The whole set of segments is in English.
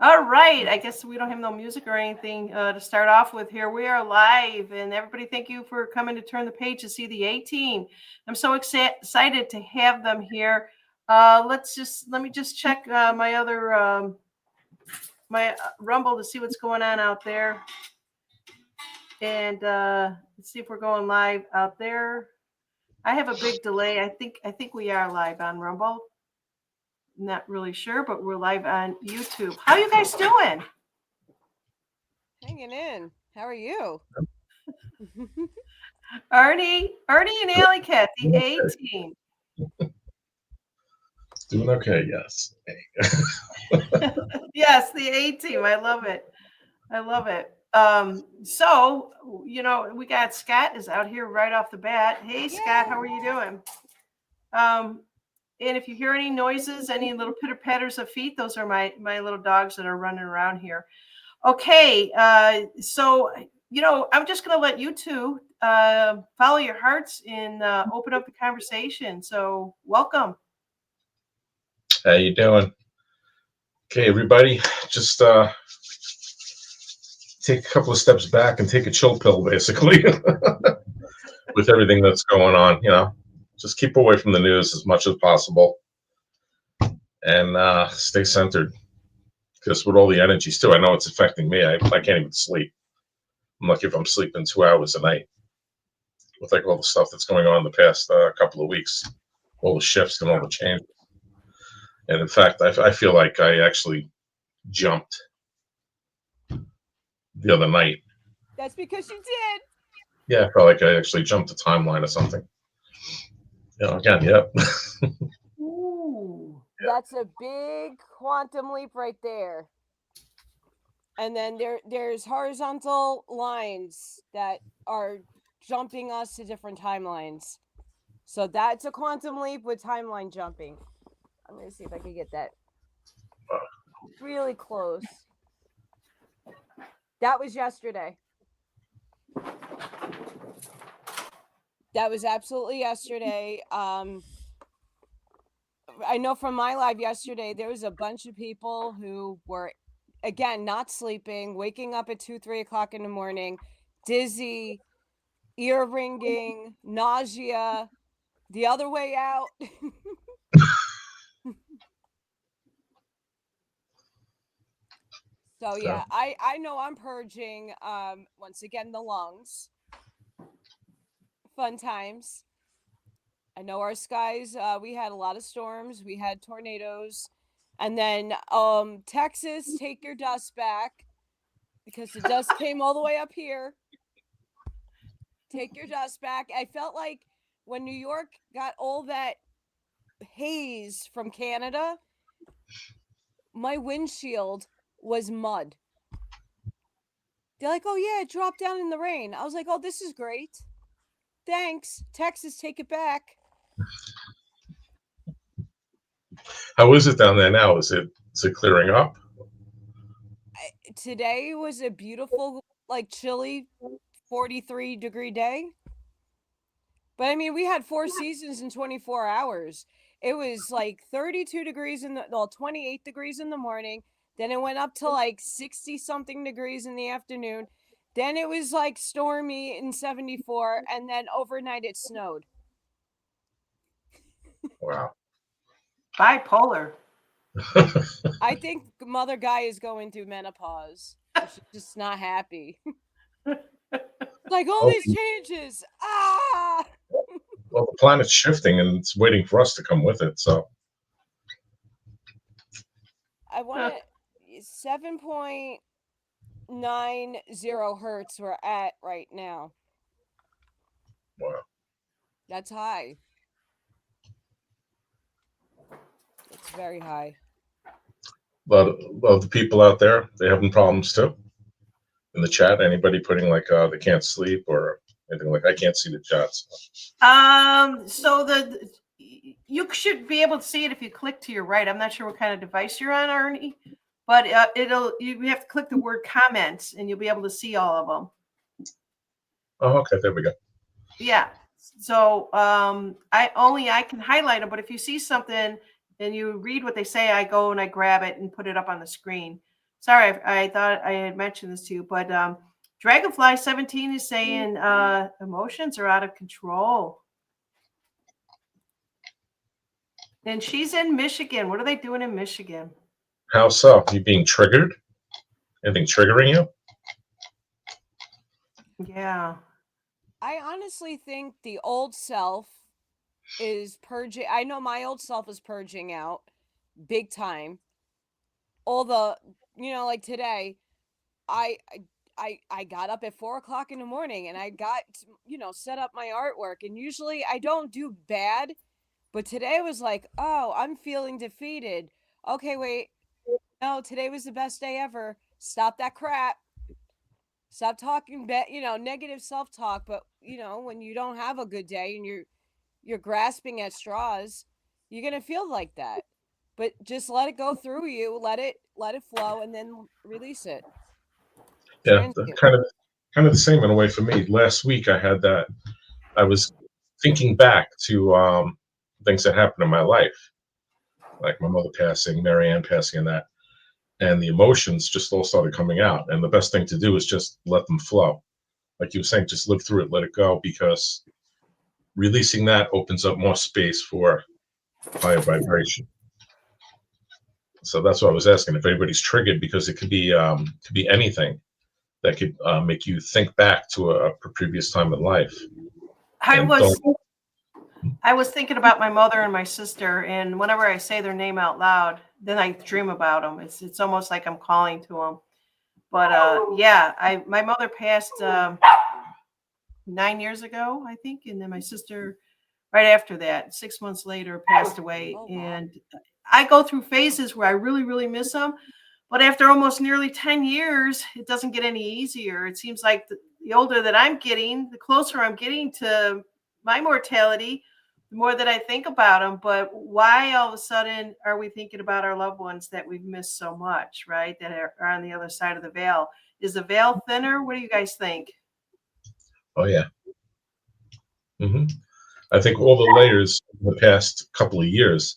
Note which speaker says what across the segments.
Speaker 1: All right. I guess we don't have no music or anything to start off with here. We are live, and everybody, thank you for coming to Turn the Page to see the A-Team. I'm so excited to have them here. Let me just check my other my Rumble to see what's going on out there, and let's see if we're going live out there. I have a big delay. I think we are live on Rumble. Not really sure, but we're live on YouTube. How you guys doing?
Speaker 2: Hanging in. How are you?
Speaker 1: Arnie and Allykatz, the A-Team.
Speaker 3: Doing okay, yes.
Speaker 1: Yes, the A-Team. I love it. So, we got Scott is out here right off the bat. Hey, Scott, how are you doing? And if you hear any noises, any little pitter patters of feet, those are my little dogs that are running around here. Okay, so I'm just going to let you two follow your hearts and open up the conversation. So, welcome.
Speaker 3: How you doing? Okay, everybody, just take a couple of steps back and take a chill pill, basically, with everything that's going on. Just keep away from the news as much as possible, and stay centered. Because with all the energies too, I know it's affecting me. I can't even sleep. I'm lucky if I'm sleeping 2 hours a night. With like all the stuff that's going on in the past couple of weeks, all the shifts and all the changes. And in fact, I feel like I actually jumped the other night.
Speaker 2: That's because you did.
Speaker 3: Yeah, I felt like I actually jumped a timeline or something. Again, yep.
Speaker 2: Ooh, that's a big quantum leap right there. And then there's horizontal lines that are jumping us to different timelines. So that's a quantum leap with timeline jumping. I'm going to see if I can get that really close. That was yesterday. That was absolutely yesterday. I know from my live yesterday, there was a bunch of people who were, again, not sleeping, waking up at 2, 3 o'clock in the morning, dizzy, ear ringing, nausea, the other way out. So yeah, I know I'm purging once again the lungs. Fun times. I know our skies, we had a lot of storms, we had tornadoes, and then Texas, take your dust back, because the dust came all the way up here. Take your dust back. I felt like when New York got all that haze from Canada, my windshield was mud. They're like, oh yeah, it dropped down in the rain. I was like, oh, this is great. Thanks. Texas, take it back.
Speaker 3: How is it down there now? Is it clearing up?
Speaker 2: Today was a beautiful, chilly 43-degree day. But I mean, we had 4 seasons in 24 hours. It was 32 degrees 28 degrees in the morning. Then it went up to 60-something degrees in the afternoon. Then it was stormy in 74. And then overnight it snowed.
Speaker 3: Wow.
Speaker 1: Bipolar.
Speaker 2: I think Mother Guy is going through menopause. She's just not happy. All these changes.
Speaker 3: Well, the planet's shifting and it's waiting for us to come with it. So
Speaker 2: I want to 7.90 hertz we're at right now.
Speaker 3: Wow.
Speaker 2: That's high. It's very high.
Speaker 3: A lot of the people out there, they're having problems too. In the chat, anybody putting they can't sleep or anything I can't see the chats.
Speaker 1: So you should be able to see it if you click to your right. I'm not sure what kind of device you're on, Arnie, but you have to click the word comments and you'll be able to see all of them.
Speaker 3: Oh, okay, there we go.
Speaker 1: Yeah. So I can highlight them, but if you see something and you read what they say, I go and I grab it and put it up on the screen. Sorry, I thought I had mentioned this to you, but Dragonfly17 is saying emotions are out of control. And she's in Michigan. What are they doing in Michigan?
Speaker 3: How so? You being triggered? Anything triggering you?
Speaker 1: Yeah.
Speaker 2: I honestly think the old self is purging. I know my old self is purging out big time. All the, like today, I got up at 4:00 in the morning and I got, set up my artwork. And usually I don't do bad, but today I was like, oh, I'm feeling defeated. Okay, wait. No, today was the best day ever. Stop that crap. Stop talking negative self-talk. But when you don't have a good day and you're grasping at straws, you're gonna feel like that. But just let it go through you, let it flow, and then release it.
Speaker 3: Yeah, kind of the same in a way for me. Last week I had that. I was thinking back to things that happened in my life, like my mother passing, Marianne passing, and that, and the emotions just all started coming out. And the best thing to do is just let them flow. Like you were saying, just live through it, let it go, because releasing that opens up more space for higher vibration. So that's what I was asking. If anybody's triggered, because it could be anything that could make you think back to a previous time in life.
Speaker 1: I was thinking about my mother and my sister, and whenever I say their name out loud, then I dream about them. It's almost like I'm calling to them. But yeah, my mother passed 9 years ago, I think, and then my sister right after that, 6 months later, passed away.
Speaker 2: Oh, wow.
Speaker 1: And I go through phases where I really, really miss them. But after almost nearly 10 years, it doesn't get any easier. It seems like the older that I'm getting, the closer I'm getting to my mortality, the more that I think about them. But why all of a sudden are we thinking about our loved ones that we've missed so much, right? That are on the other side of the veil. Is the veil thinner? What do you guys think?
Speaker 3: Oh, yeah. Mm-hmm. I think all the layers in the past couple of years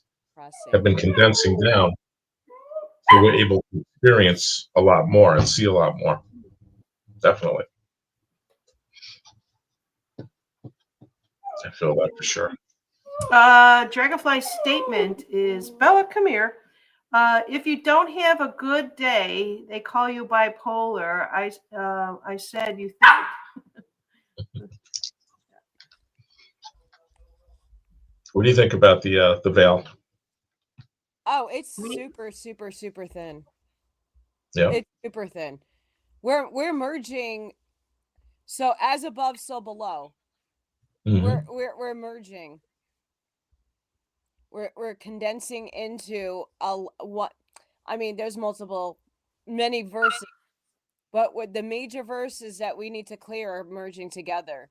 Speaker 3: have been condensing down, so we're able to experience a lot more and see a lot more. Definitely. I feel that for sure.
Speaker 1: Dragonfly's statement is, Bella, come here. If you don't have a good day, they call you bipolar. I said you think.
Speaker 3: What do you think about the veil?
Speaker 2: Oh, it's super, super, super thin.
Speaker 3: Yeah,
Speaker 2: it's super thin. We're merging. So as above, so below.
Speaker 3: mm-hmm.
Speaker 2: We're merging. We're condensing into what? I mean, there's many verses, but what the major verses that we need to clear are merging together.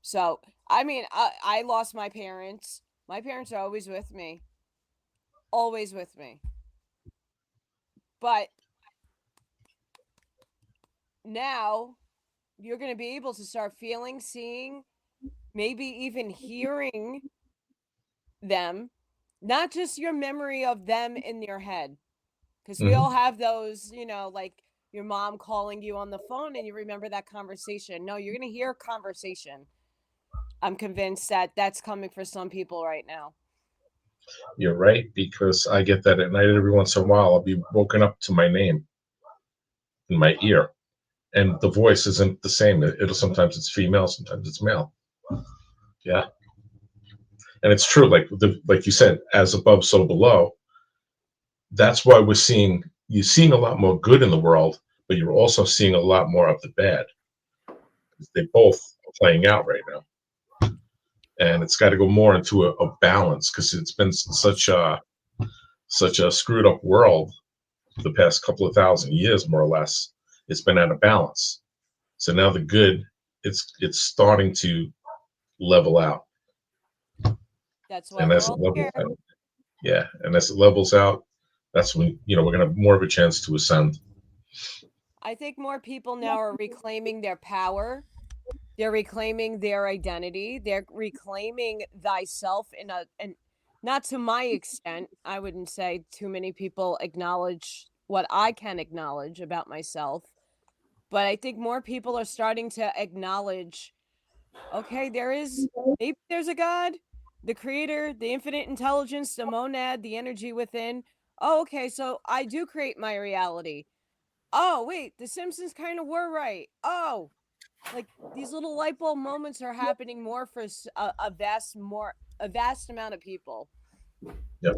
Speaker 2: So, I mean, I lost my parents. My parents are always with me. Always with me. But now you're going to be able to start feeling, seeing, maybe even hearing them, not just your memory of them in your head. Because we all have those, like your mom calling you on the phone and you remember that conversation. No, you're going to hear a conversation. I'm convinced that that's coming for some people right now.
Speaker 3: You're right, because I get that at night every once in a while. I'll be woken up to my name in my ear, and the voice isn't the same. It'll sometimes it's female, sometimes it's male. Yeah, and it's true. Like you said, as above, so below. That's why you're seeing a lot more good in the world, but you're also seeing a lot more of the bad. They both are playing out right now. And it's got to go more into a balance, because it's been such a screwed up world for the past couple of thousand years, more or less. It's been out of balance. So now the good, it's starting to level out.
Speaker 2: That's why
Speaker 3: And
Speaker 2: we're
Speaker 3: as it
Speaker 2: all
Speaker 3: levels
Speaker 2: here.
Speaker 3: out, yeah, and as it levels out, that's when we're gonna have more of a chance to ascend.
Speaker 2: I think more people now are reclaiming their power. They're reclaiming their identity. They're reclaiming thyself and not to my extent. I wouldn't say too many people acknowledge what I can acknowledge about myself. But I think more people are starting to acknowledge, okay, maybe there's a God, the creator, the infinite intelligence, the monad, the energy within. Oh, okay, so I do create my reality. Oh, wait, the Simpsons kind of were right. Oh, like these little light bulb moments are happening more for a vast amount of people.
Speaker 3: Yep.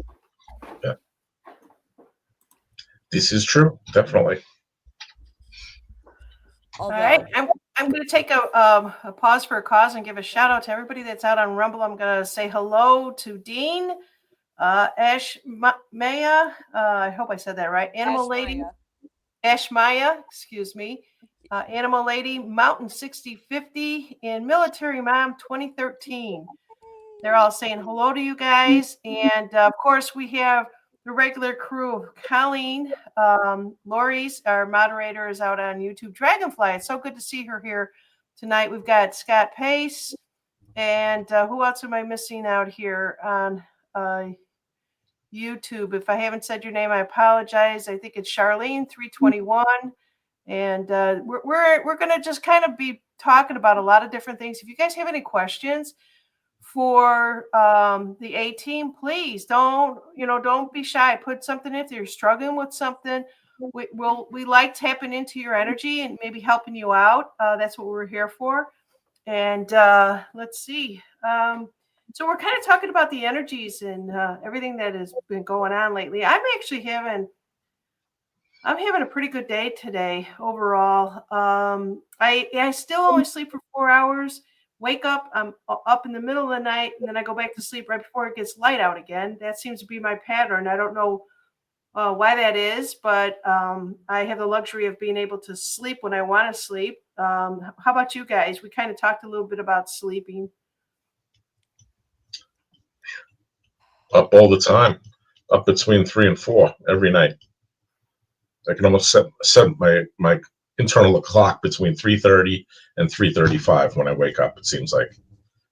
Speaker 3: Yeah. This is true, definitely.
Speaker 2: Although,
Speaker 1: All right, I'm going to take a pause for a cause and give a shout out to everybody that's out on Rumble. I'm going to say hello to Dean, Ash Maya. I hope I said that right. Animal Lady, Ash Maya, excuse me. Animal Lady, Mountain 6050, and Military Mom 2013. They're all saying hello to you guys. And of course, we have the regular crew of Colleen. Lori's, our moderator, is out on YouTube. Dragonfly, it's so good to see her here tonight. We've got Scott Pace. And who else am I missing out here on YouTube? If I haven't said your name, I apologize. I think it's Charlene 321. And we're going to just kind of be talking about a lot of different things. If you guys have any questions for the A team, please don't be shy. Put something if you're struggling with something. We like tapping into your energy and maybe helping you out. That's what we're here for. And let's see. So we're kind of talking about the energies and everything that has been going on lately. I'm having a pretty good day today overall. I still only sleep for 4 hours. Wake up, I'm up in the middle of the night, and then I go back to sleep right before it gets light out again. That seems to be my pattern. I don't know why that is, but I have the luxury of being able to sleep when I want to sleep. How about you guys? We kind of talked a little bit about sleeping.
Speaker 3: Up all the time, up between 3 and 4 every night. I can almost set my internal clock between 3:30 and 3:35 when I wake up. It seems like.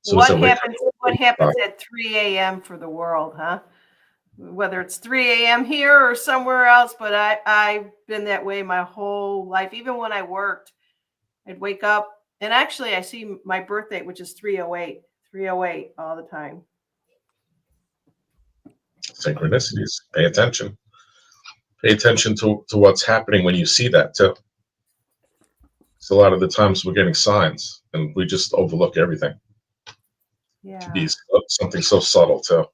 Speaker 3: So
Speaker 1: what happens at 3 a.m. for the world, huh? Whether it's 3 a.m. here or somewhere else, but I've been that way my whole life. Even when I worked, I'd wake up, and actually I see my birthday, which is 308 all the time.
Speaker 3: Synchronicities. Pay attention. Pay attention to what's happening when you see that too. So a lot of the times we're getting signs and we just overlook everything.
Speaker 1: Yeah.
Speaker 3: It could be something so subtle too.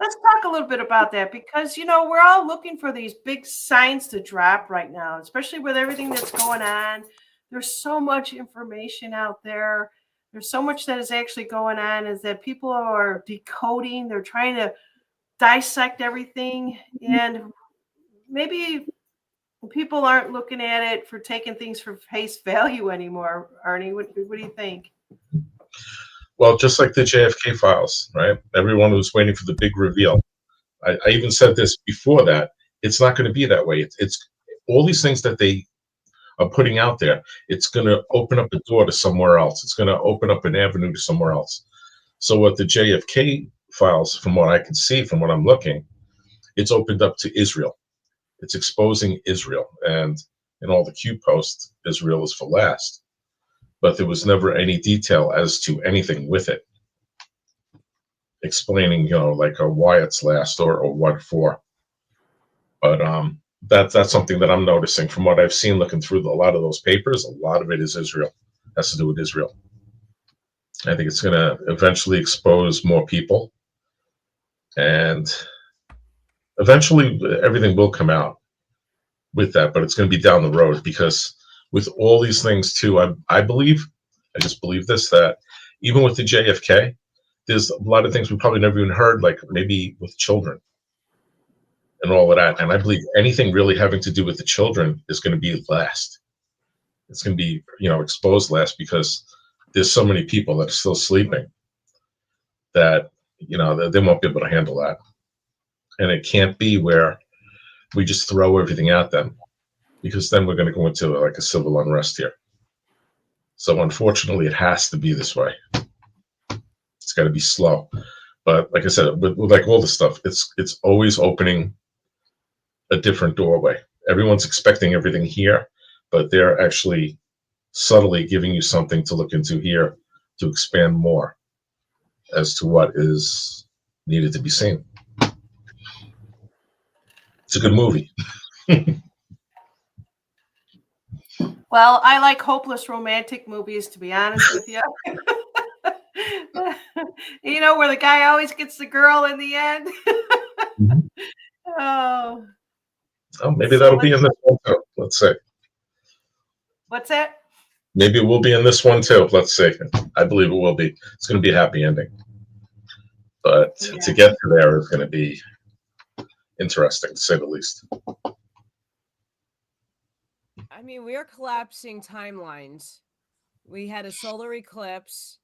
Speaker 1: Let's talk a little bit about that because, we're all looking for these big signs to drop right now, especially with everything that's going on. There's so much information out there. There's so much that is actually going on is that people are decoding. They're trying to dissect everything. And maybe people aren't looking at it for taking things for face value anymore. Arnie, what do you think?
Speaker 3: Well, just like the JFK files, right? Everyone was waiting for the big reveal. I even said this before that. It's not going to be that way. It's all these things that they are putting out there. It's going to open up a door to somewhere else. It's going to open up an avenue to somewhere else. So what the JFK files, from what I can see, from what I'm looking, it's opened up to Israel. It's exposing Israel. And in all the Q posts, Israel is for last. But there was never any detail as to anything with it, explaining, why it's last or what for. But that's something that I'm noticing from what I've seen looking through a lot of those papers. A lot of it is Israel, has to do with Israel. I think it's going to eventually expose more people, and eventually everything will come out with that. But it's going to be down the road because with all these things too, I just believe this, that even with the JFK, there's a lot of things we probably never even heard, like maybe with children and all of that. And I believe anything really having to do with the children is going to be last. It's going to be, exposed last because there's so many people that are still sleeping that, they won't be able to handle that. And it can't be where we just throw everything at them, because then we're going to go into like a civil unrest here. So unfortunately, it has to be this way. It's got to be slow. But like I said, with like all this stuff, it's always opening a different doorway. Everyone's expecting everything here, but they're actually subtly giving you something to look into here to expand more as to what is needed to be seen. It's a good movie.
Speaker 1: Well, I like hopeless romantic movies, to be honest with you. You know, where the guy always gets the girl in the end. Oh,
Speaker 3: Oh, maybe
Speaker 1: so
Speaker 3: that'll be in this one too. Let's see.
Speaker 1: what's that?
Speaker 3: Maybe it will be in this one too. Let's see. I believe it will be. It's going to be a happy ending. But
Speaker 1: Yeah.
Speaker 3: to get to there is going to be interesting, to say the least.
Speaker 2: I mean, we are collapsing timelines. We had a solar eclipse,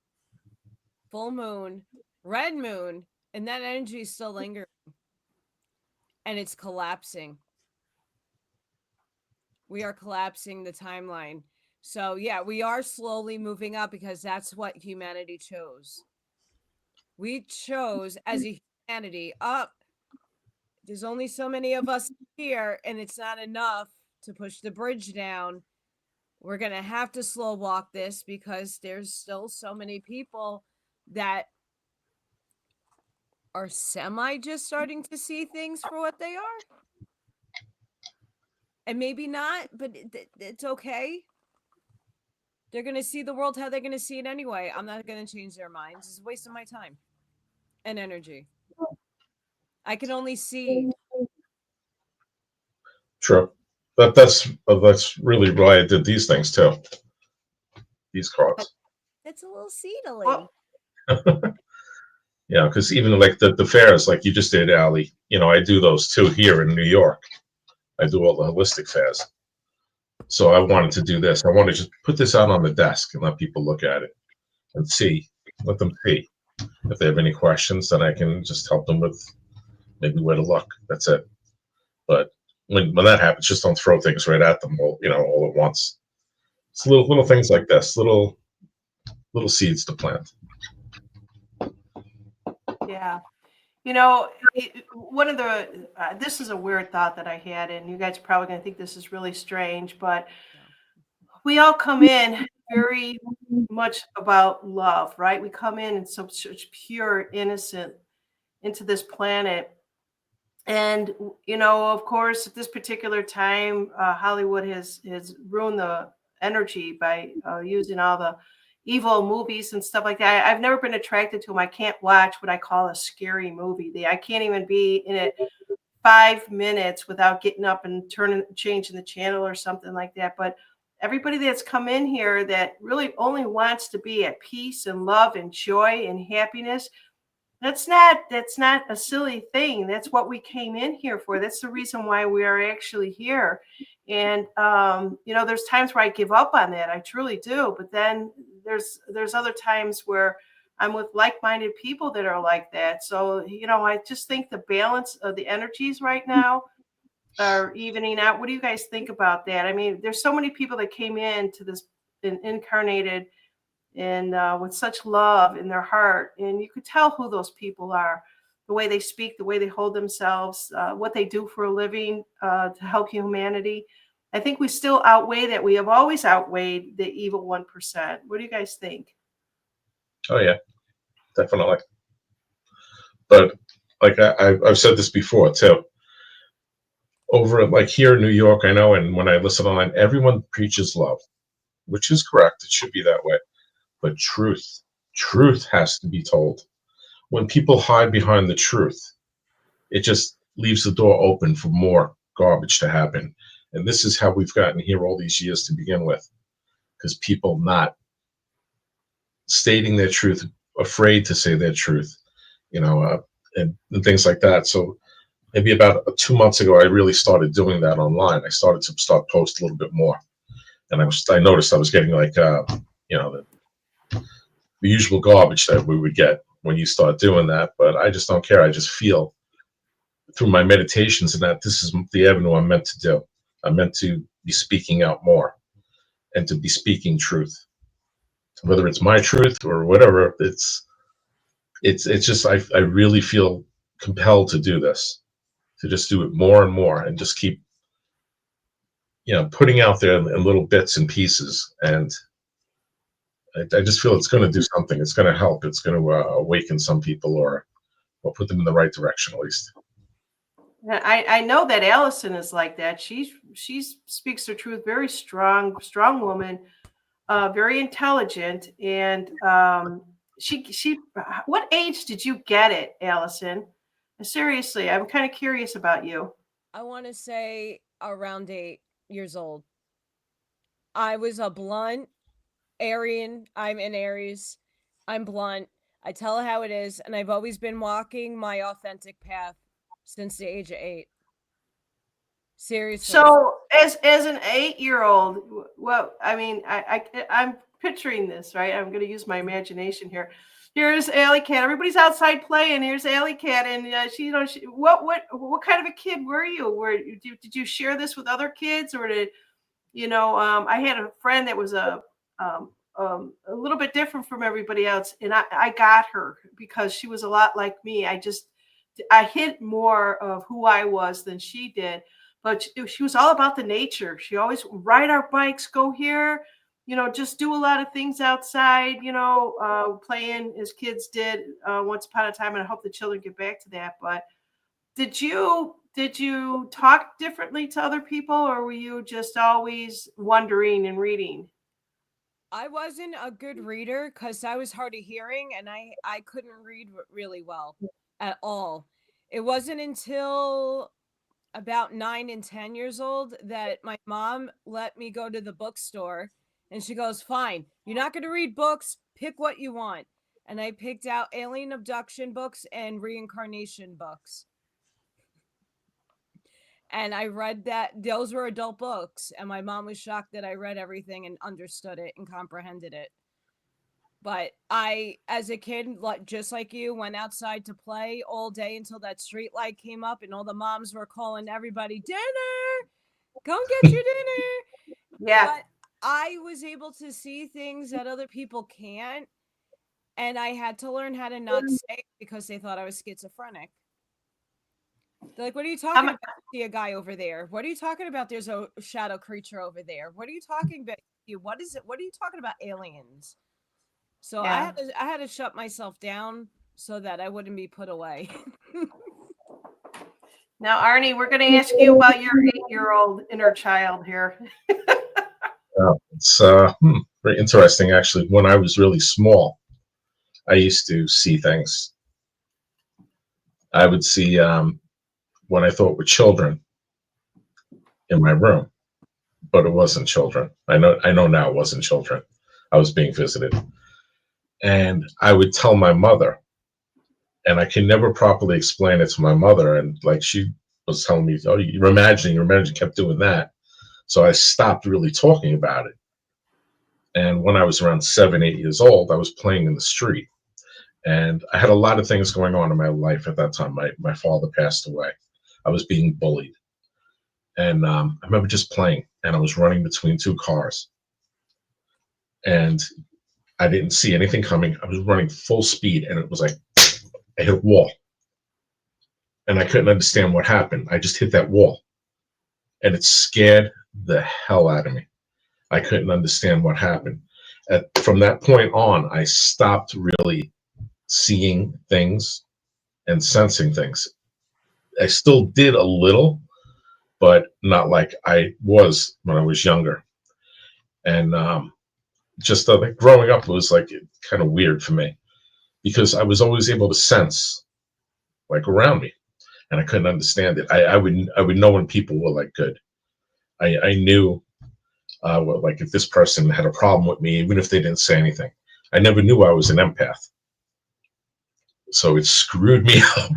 Speaker 2: full moon, red moon, and that energy is still lingering. And it's collapsing. We are collapsing the timeline. So, yeah, we are slowly moving up because that's what humanity chose. We chose as a humanity up. There's only so many of us here, and it's not enough to push the bridge down. We're going to have to slow walk this because there's still so many people that are semi just starting to see things for what they are. And maybe not, but it's okay. They're going to see the world how they're going to see it anyway. I'm not going to change their minds. It's a waste of my time and energy. I can only see.
Speaker 3: True. That's really why I did these things too. These cards.
Speaker 2: It's a little seedily.
Speaker 1: Well,
Speaker 3: Yeah, because even like the fairs, like you just did, Allie, I do those too here in New York. I do all the holistic fairs. So I wanted to do this. I want to just put this out on the desk and let people look at it and let them see. If they have any questions, then I can just help them with maybe where to look. That's it. But when that happens, just don't throw things right at them all at once. It's little things like this, little seeds to plant.
Speaker 1: yeah. One of the, this is a weird thought that I had, and you guys are probably going to think this is really strange, but we all come in very much about love, right? We come in such pure, innocent into this planet. And, of course, at this particular time, Hollywood has ruined the energy by using all the evil movies and stuff like that. I've never been attracted to them. I can't watch what I call a scary movie. I can't even be in it 5 minutes without getting up and changing the channel or something like that. But everybody that's come in here that really only wants to be at peace and love and joy and happiness, that's not a silly thing. That's what we came in here for. That's the reason why we are actually here. And there's times where I give up on that. I truly do. But then there's other times where I'm with like-minded people that are like that. So, I just think the balance of the energies right now are evening out. What do you guys think about that? I mean, there's so many people that came in to this incarnated and with such love in their heart. And you could tell who those people are, the way they speak, the way they hold themselves, what they do for a living to help humanity. I think we still outweigh that. We have always outweighed the evil 1%. What do you guys think?
Speaker 3: Oh, yeah, definitely. But like I've said this before too. Over like here in New York, I know, and when I listen online, everyone preaches love, which is correct. It should be that way. But truth has to be told. When people hide behind the truth, it just leaves the door open for more garbage to happen. And this is how we've gotten here all these years to begin with, because people not stating their truth, afraid to say their truth, and things like that. So maybe about 2 months ago, I really started doing that online. I started to post a little bit more, and I noticed I was getting like the usual garbage that we would get when you start doing that. But I just don't care. I just feel through my meditations and that this is the avenue I'm meant to do. I'm meant to be speaking out more and to be speaking truth, whether it's my truth or whatever. It's just I really feel compelled to do this. to just do it more and more and just keep, putting out there in little bits and pieces. And I just feel it's going to do something. It's going to help. It's going to awaken some people or put them in the right direction, at least.
Speaker 1: I know that Allison is like that. She speaks the truth. Very strong woman, very intelligent. And she. What age did you get it, Allison? Seriously, I'm kind of curious about you.
Speaker 2: I want to say around 8 years old. I was a blunt Arian. I'm in Aries. I'm blunt. I tell how it is, and I've always been walking my authentic path since the age of 8. Seriously.
Speaker 1: So, as an 8-year-old, well, I mean, I'm picturing this, right? I'm going to use my imagination here. Here's Alley Cat. Everybody's outside playing. Here's Alley Cat, and what kind of a kid were you? Did you share this with other kids, or did I had a friend that was a little bit different from everybody else, and I got her because she was a lot like me. I hid more of who I was than she did, but she was all about the nature. She always ride our bikes, go here, just do a lot of things outside, playing as kids did once upon a time. And I hope the children get back to that. But did you talk differently to other people, or were you just always wondering and reading?
Speaker 2: I wasn't a good reader because I was hard of hearing, and I couldn't read really well at all. It wasn't until about 9 and 10 years old that my mom let me go to the bookstore, and she goes, fine, you're not going to read books, pick what you want. And I picked out alien abduction books and reincarnation books. And I read that. Those were adult books. And my mom was shocked that I read everything and understood it and comprehended it. But I, as a kid, just like you, went outside to play all day until that street light came up and all the moms were calling everybody, dinner, come get your dinner.
Speaker 1: Yeah.
Speaker 2: But I was able to see things that other people can't. And I had to learn how to not say it because they thought I was schizophrenic. They're like, what are you talking about? See a guy over there. What are you talking about? There's a shadow creature over there. What are you talking about? What is it? What are you talking about? Aliens. So yeah. I had to shut myself down so that I wouldn't be put away.
Speaker 1: Now, Arnie, we're going to ask you about your 8-year-old inner child here.
Speaker 3: It's very interesting, actually. When I was really small, I used to see things. I would see what I thought were children in my room, but it wasn't children. I know now it wasn't children. I was being visited. And I would tell my mother, and I can never properly explain it to my mother. And like she was telling me, oh, you're imagining, kept doing that. So I stopped really talking about it. And when I was around 7, 8 years old, I was playing in the street. And I had a lot of things going on in my life at that time. My father passed away. I was being bullied. And I remember just playing, and I was running between 2 cars. And I didn't see anything coming. I was running full speed, and it was like I hit a wall. And I couldn't understand what happened. I just hit that wall. And it scared the hell out of me. I couldn't understand what happened. From that point on, I stopped really seeing things and sensing things. I still did a little, but not like I was when I was younger. And just like growing up was like kind of weird for me because I was always able to sense like around me, and I couldn't understand it. I would know when people were like good. I knew like if this person had a problem with me, even if they didn't say anything. I never knew I was an empath. So it screwed me up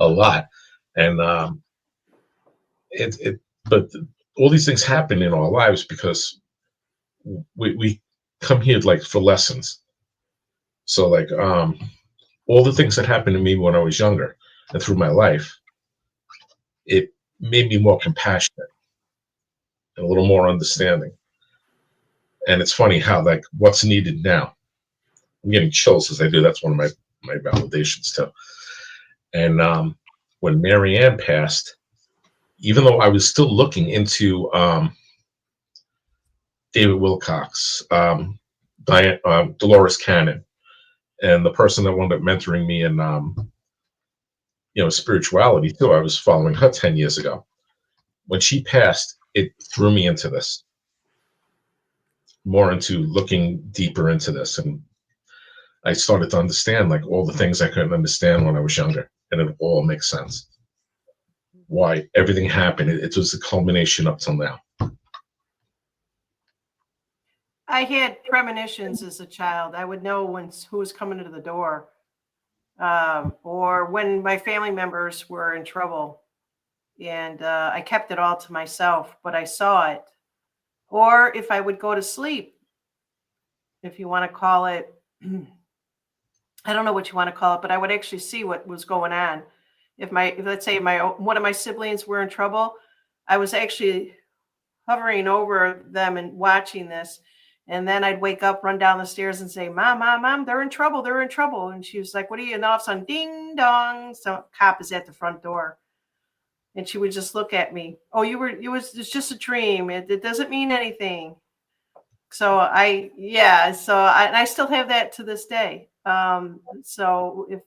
Speaker 3: a lot. And but all these things happen in our lives because we come here like for lessons. So like all the things that happened to me when I was younger and through my life, it made me more compassionate and a little more understanding. And it's funny how like what's needed now. I'm getting chills as I do. That's one of my validations too. And when Mary Ann passed, even though I was still looking into David Wilcox, Dolores Cannon, and the person that wound up mentoring me in spirituality too. I was following her 10 years ago. When she passed, it threw me into this, more into looking deeper into this, and I started to understand like all the things I couldn't understand when I was younger, and it all makes sense. Why everything happened. It was the culmination up till now.
Speaker 1: I had premonitions as a child. I would know who was coming to the door, or when my family members were in trouble, and I kept it all to myself, but I saw it. Or if I would go to sleep, if you want to call it, I don't know what you want to call it, but I would actually see what was going on. If let's say one of my siblings were in trouble, I was actually hovering over them and watching this. And then I'd wake up, run down the stairs and say, Mom, Mom, Mom, they're in trouble. They're in trouble. And she was like, what are you? And all of a sudden, ding dong, some cop is at the front door. And she would just look at me. Oh, it's just a dream. It doesn't mean anything. So I still have that to this day. So if,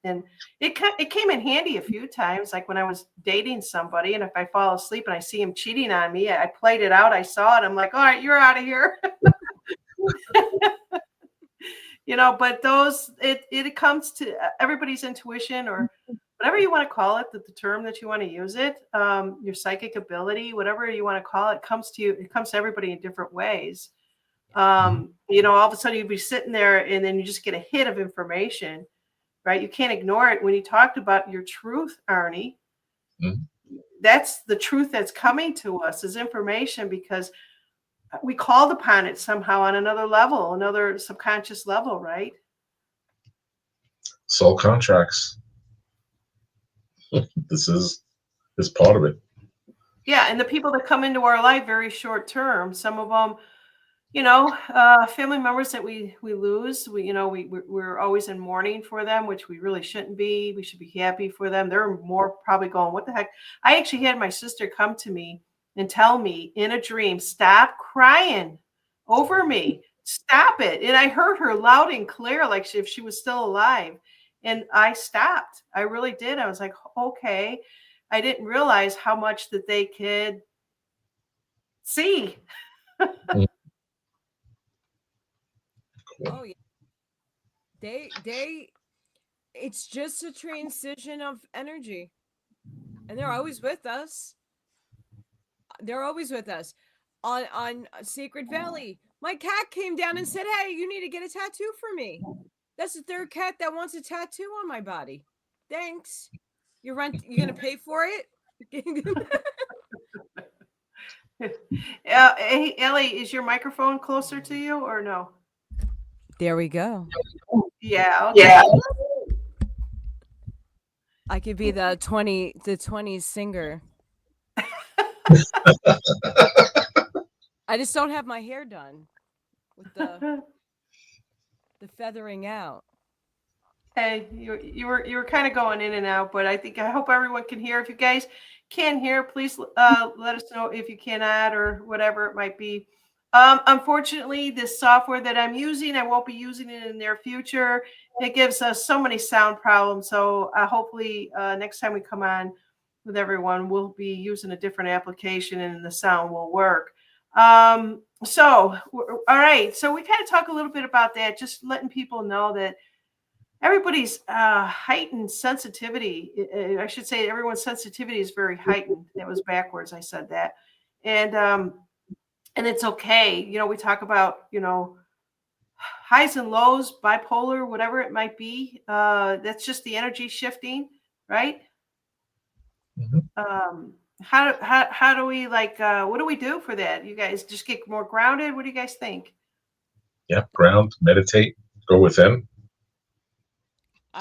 Speaker 1: and it came in handy a few times, like when I was dating somebody, and if I fall asleep and I see him cheating on me, I played it out. I saw it. I'm like, all right, you're out of here. But it comes to everybody's intuition, or whatever you want to call it, the term that you want to use it, your psychic ability, whatever you want to call it, comes to you. It comes to everybody in different ways. All of a sudden you'd be sitting there and then you just get a hit of information, right? You can't ignore it. When you talked about your truth, Arnie, that's the truth that's coming to us as information, because we called upon it somehow on another level, another subconscious level, right?
Speaker 3: Soul contracts. This is part of it.
Speaker 1: Yeah. And the people that come into our life very short term, some of them, family members that we lose, we're always in mourning for them, which we really shouldn't be. We should be happy for them. They're more probably going, what the heck? I actually had my sister come to me and tell me in a dream, stop crying over me. Stop it. And I heard her loud and clear, like if she was still alive. And I stopped. I really did. I was like, okay. I didn't realize how much that they could see.
Speaker 2: Oh yeah. They it's just a transition of energy. And they're always with us. They're always with us. On Sacred Valley, my cat came down and said, "Hey, you need to get a tattoo for me." That's the third cat that wants a tattoo on my body. Thanks. You're gonna pay for it?
Speaker 1: Hey, Ellie, is your microphone closer to you or no?
Speaker 2: There we go.
Speaker 1: Yeah. Okay. Yeah.
Speaker 2: I could be the 20s singer. I just don't have my hair done with the feathering out.
Speaker 1: Hey, you were kind of going in and out, but I hope everyone can hear. If you guys can hear, please let us know if you cannot or whatever it might be. Unfortunately, this software that I'm using, I won't be using it in the near future. It gives us so many sound problems. So hopefully next time we come on with everyone, we'll be using a different application and the sound will work. All right. So we kind of talk a little bit about that, just letting people know that everybody's heightened sensitivity. I should say everyone's sensitivity is very heightened. That was backwards. I said that. And it's okay. We talk about, highs and lows, bipolar, whatever it might be. That's just the energy shifting, right?
Speaker 3: Mm-hmm.
Speaker 1: How do we what do we do for that? You guys just get more grounded? What do you guys think?
Speaker 3: Yeah, ground, meditate, go within,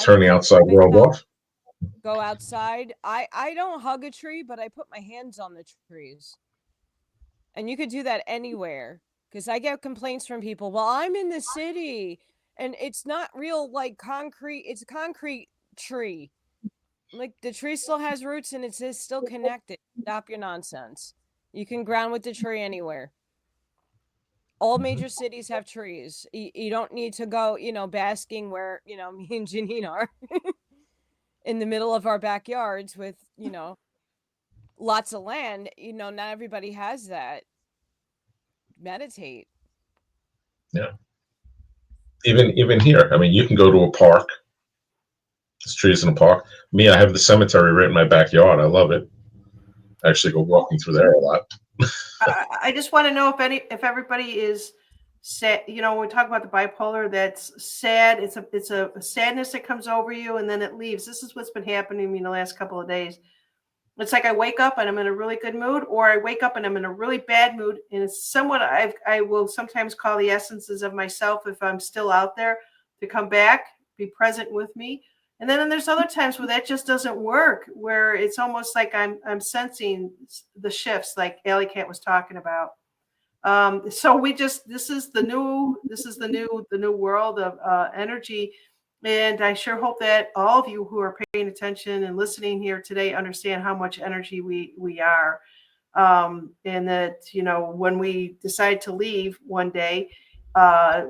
Speaker 3: turn the outside world off.
Speaker 2: Go outside. I don't hug a tree, but I put my hands on the trees. And you could do that anywhere, because I get complaints from people. Well, I'm in the city and it's not real like concrete. It's a concrete tree. Like the tree still has roots and it's still connected. Stop your nonsense. You can ground with the tree anywhere. All major cities have trees. You don't need to go, basking where, me and Janine are in the middle of our backyards with, lots of land. Not everybody has that. Meditate.
Speaker 3: Yeah. Even here, I mean, you can go to a park. There's trees in a park. Me, I have the cemetery right in my backyard. I love it. I actually go walking through there a lot.
Speaker 1: I just want to know if everybody is sad. When we talk about the bipolar, that's sad. It's a sadness that comes over you and then it leaves. This is what's been happening to me in the last couple of days. It's like I wake up and I'm in a really good mood, or I wake up and I'm in a really bad mood. And it's somewhat, I will sometimes call the essences of myself, if I'm still out there, to come back, be present with me. And then there's other times where that just doesn't work, where it's almost like I'm sensing the shifts, like Alley Cat was talking about. So this is the new world of energy. And I sure hope that all of you who are paying attention and listening here today understand how much energy we are. And that, when we decide to leave one day,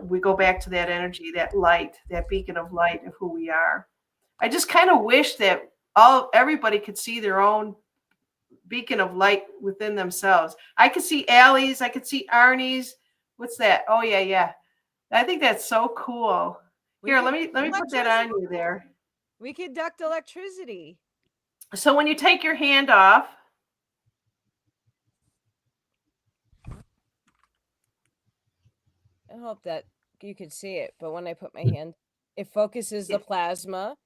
Speaker 1: we go back to that energy, that light, that beacon of light of who we are. I just kind of wish that everybody could see their own beacon of light within themselves. I could see Allie's, I could see Arnie's. What's that? Oh yeah. I think that's so cool. Here, let me put that on you there.
Speaker 2: We conduct electricity.
Speaker 1: So when you take your hand off,
Speaker 2: I hope that you could see it, but when I put my hand, it focuses the plasma.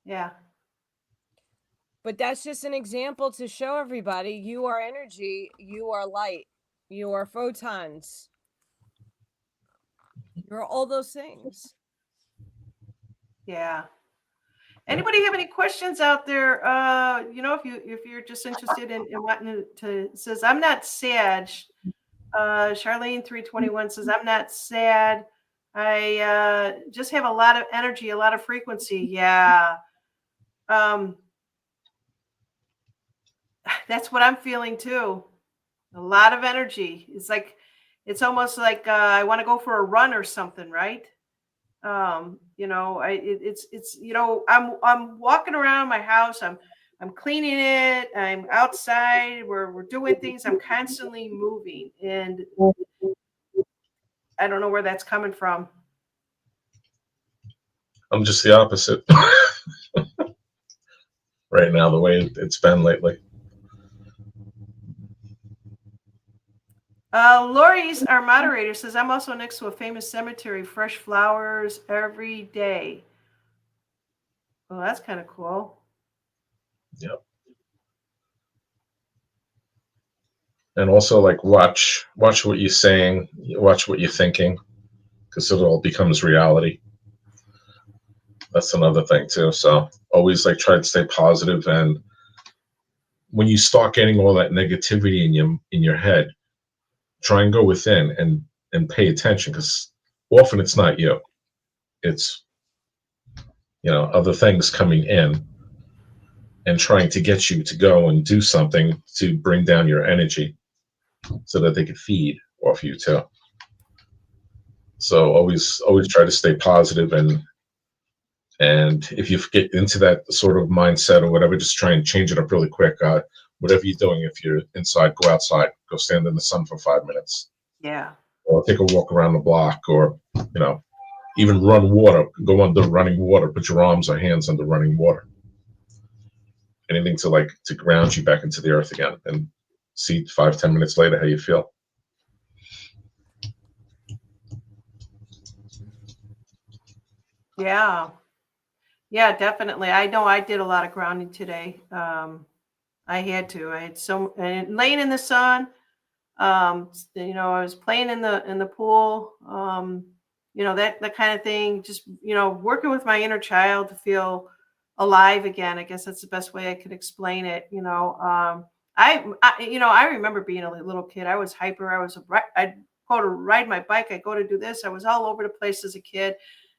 Speaker 1: Yeah.
Speaker 2: But that's just an example to show everybody you are energy, you are light, you are photons. You're all those things.
Speaker 1: Yeah. Anybody have any questions out there? If you're just interested in wanting to says, I'm not sad. Charlene 321 says, I'm not sad. I just have a lot of energy, a lot of frequency. Yeah. That's what I'm feeling too. A lot of energy. It's almost like I want to go for a run or something, right? I'm walking around my house. I'm cleaning it. I'm outside. We're doing things. I'm constantly moving, and I don't know where that's coming from.
Speaker 3: I'm just the opposite right now, the way it's been lately.
Speaker 1: Lori's, our moderator, says, I'm also next to a famous cemetery, fresh flowers every day. Well, that's kind of cool.
Speaker 3: Yep. And also, like, watch what you're saying, watch what you're thinking, because it all becomes reality. That's another thing too. So always try to stay positive, and when you start getting all that negativity in your head, try and go within and pay attention, because often it's not you. It's other things coming in and trying to get you to go and do something to bring down your energy so that they can feed off you too. So always try to stay positive, and if you get into that sort of mindset or whatever, just try and change it up really quick. Whatever you're doing, if you're inside, go outside, go stand in the sun for 5 minutes.
Speaker 1: Yeah.
Speaker 3: Or take a walk around the block, or even run water. Go under running water. Put your arms or hands under running water. Anything to ground you back into the earth again, and see 5-10 minutes later how you feel.
Speaker 1: Yeah. Yeah, definitely. I know I did a lot of grounding today. I had to. And laying in the sun. I was playing in the pool. That kind of thing. Just working with my inner child to feel alive again. I guess that's the best way I could explain it. I remember being a little kid. I was hyper. I'd go to ride my bike. I'd go to do this. I was all over the place as a kid.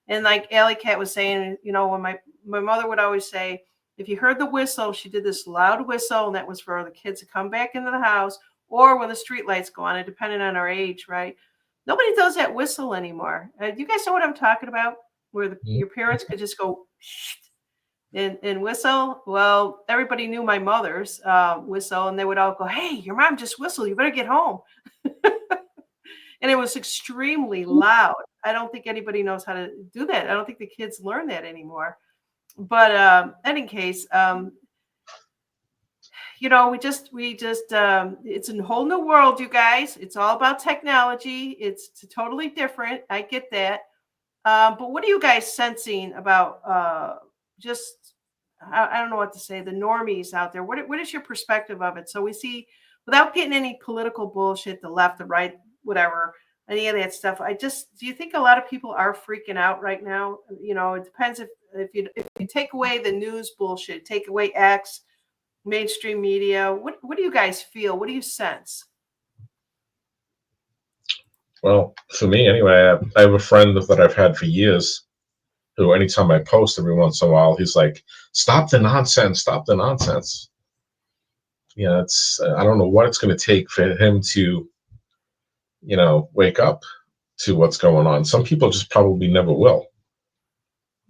Speaker 1: And like Alley Cat was saying, when my mother would always say, If you heard the whistle, she did this loud whistle, and that was for the kids to come back into the house, or when the street lights go on, it depended on our age, right? Nobody does that whistle anymore. You guys know what I'm talking about? Where your parents could just go and whistle. Well, everybody knew my mother's whistle, and they would all go, "Hey, your mom just whistled. You better get home." And it was extremely loud. I don't think anybody knows how to do that. I don't think the kids learn that anymore. But any case, you know, it's a whole new world, you guys. It's all about technology. It's totally different. I get that. But what are you guys sensing about just, I don't know what to say, the normies out there? What is your perspective of it? So we see, without getting any political bullshit, the left, the right, whatever, any of that stuff. Do you think a lot of people are freaking out right now? You know, it depends if you take away the news bullshit, take away X, mainstream media. What do you guys feel? What do you sense?
Speaker 3: Well, for me anyway, I have a friend that I've had for years who, anytime I post every once in a while, he's like, "Stop the nonsense, stop the nonsense." You know, I don't know what it's going to take for him to, you know, wake up to what's going on. Some people just probably never will.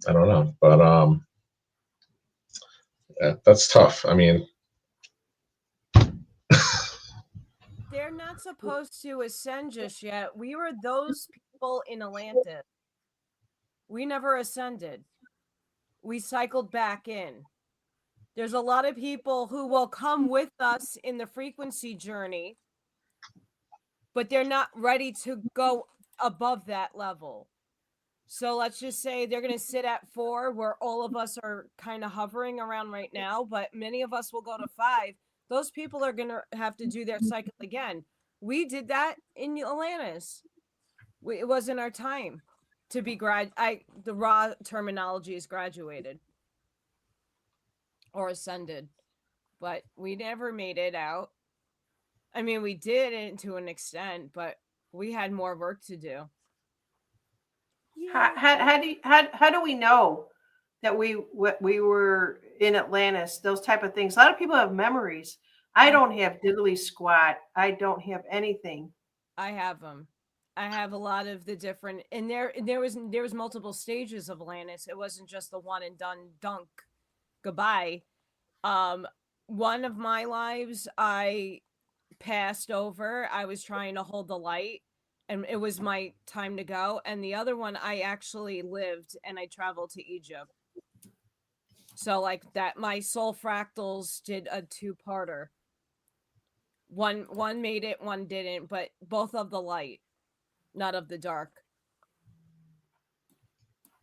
Speaker 3: I don't know, but that's tough. I mean,
Speaker 2: They're not supposed to ascend just yet. We were those people in Atlantis. We never ascended. We cycled back in. There's a lot of people who will come with us in the frequency journey, but they're not ready to go above that level. So let's just say they're going to sit at 4, where all of us are kind of hovering around right now, but many of us will go to 5. Those people are going to have to do their cycle again. We did that in Atlantis. It wasn't our time to be the raw terminology is graduated or ascended, but we never made it out. I mean, we did it to an extent, but we had more work to do.
Speaker 1: How do we know that we were in Atlantis? Those type of things. A lot of people have memories. I don't have diddly squat. I don't have anything.
Speaker 2: I have them. I have a lot of the different, and there was multiple stages of Atlantis. It wasn't just the one and done dunk goodbye. One of my lives I passed over. I was trying to hold the light, and it was my time to go. And the other one, I actually lived, and I traveled to Egypt. So like that, my soul fractals did a 2-parter. One made it, one didn't, but both of the light, not of the dark.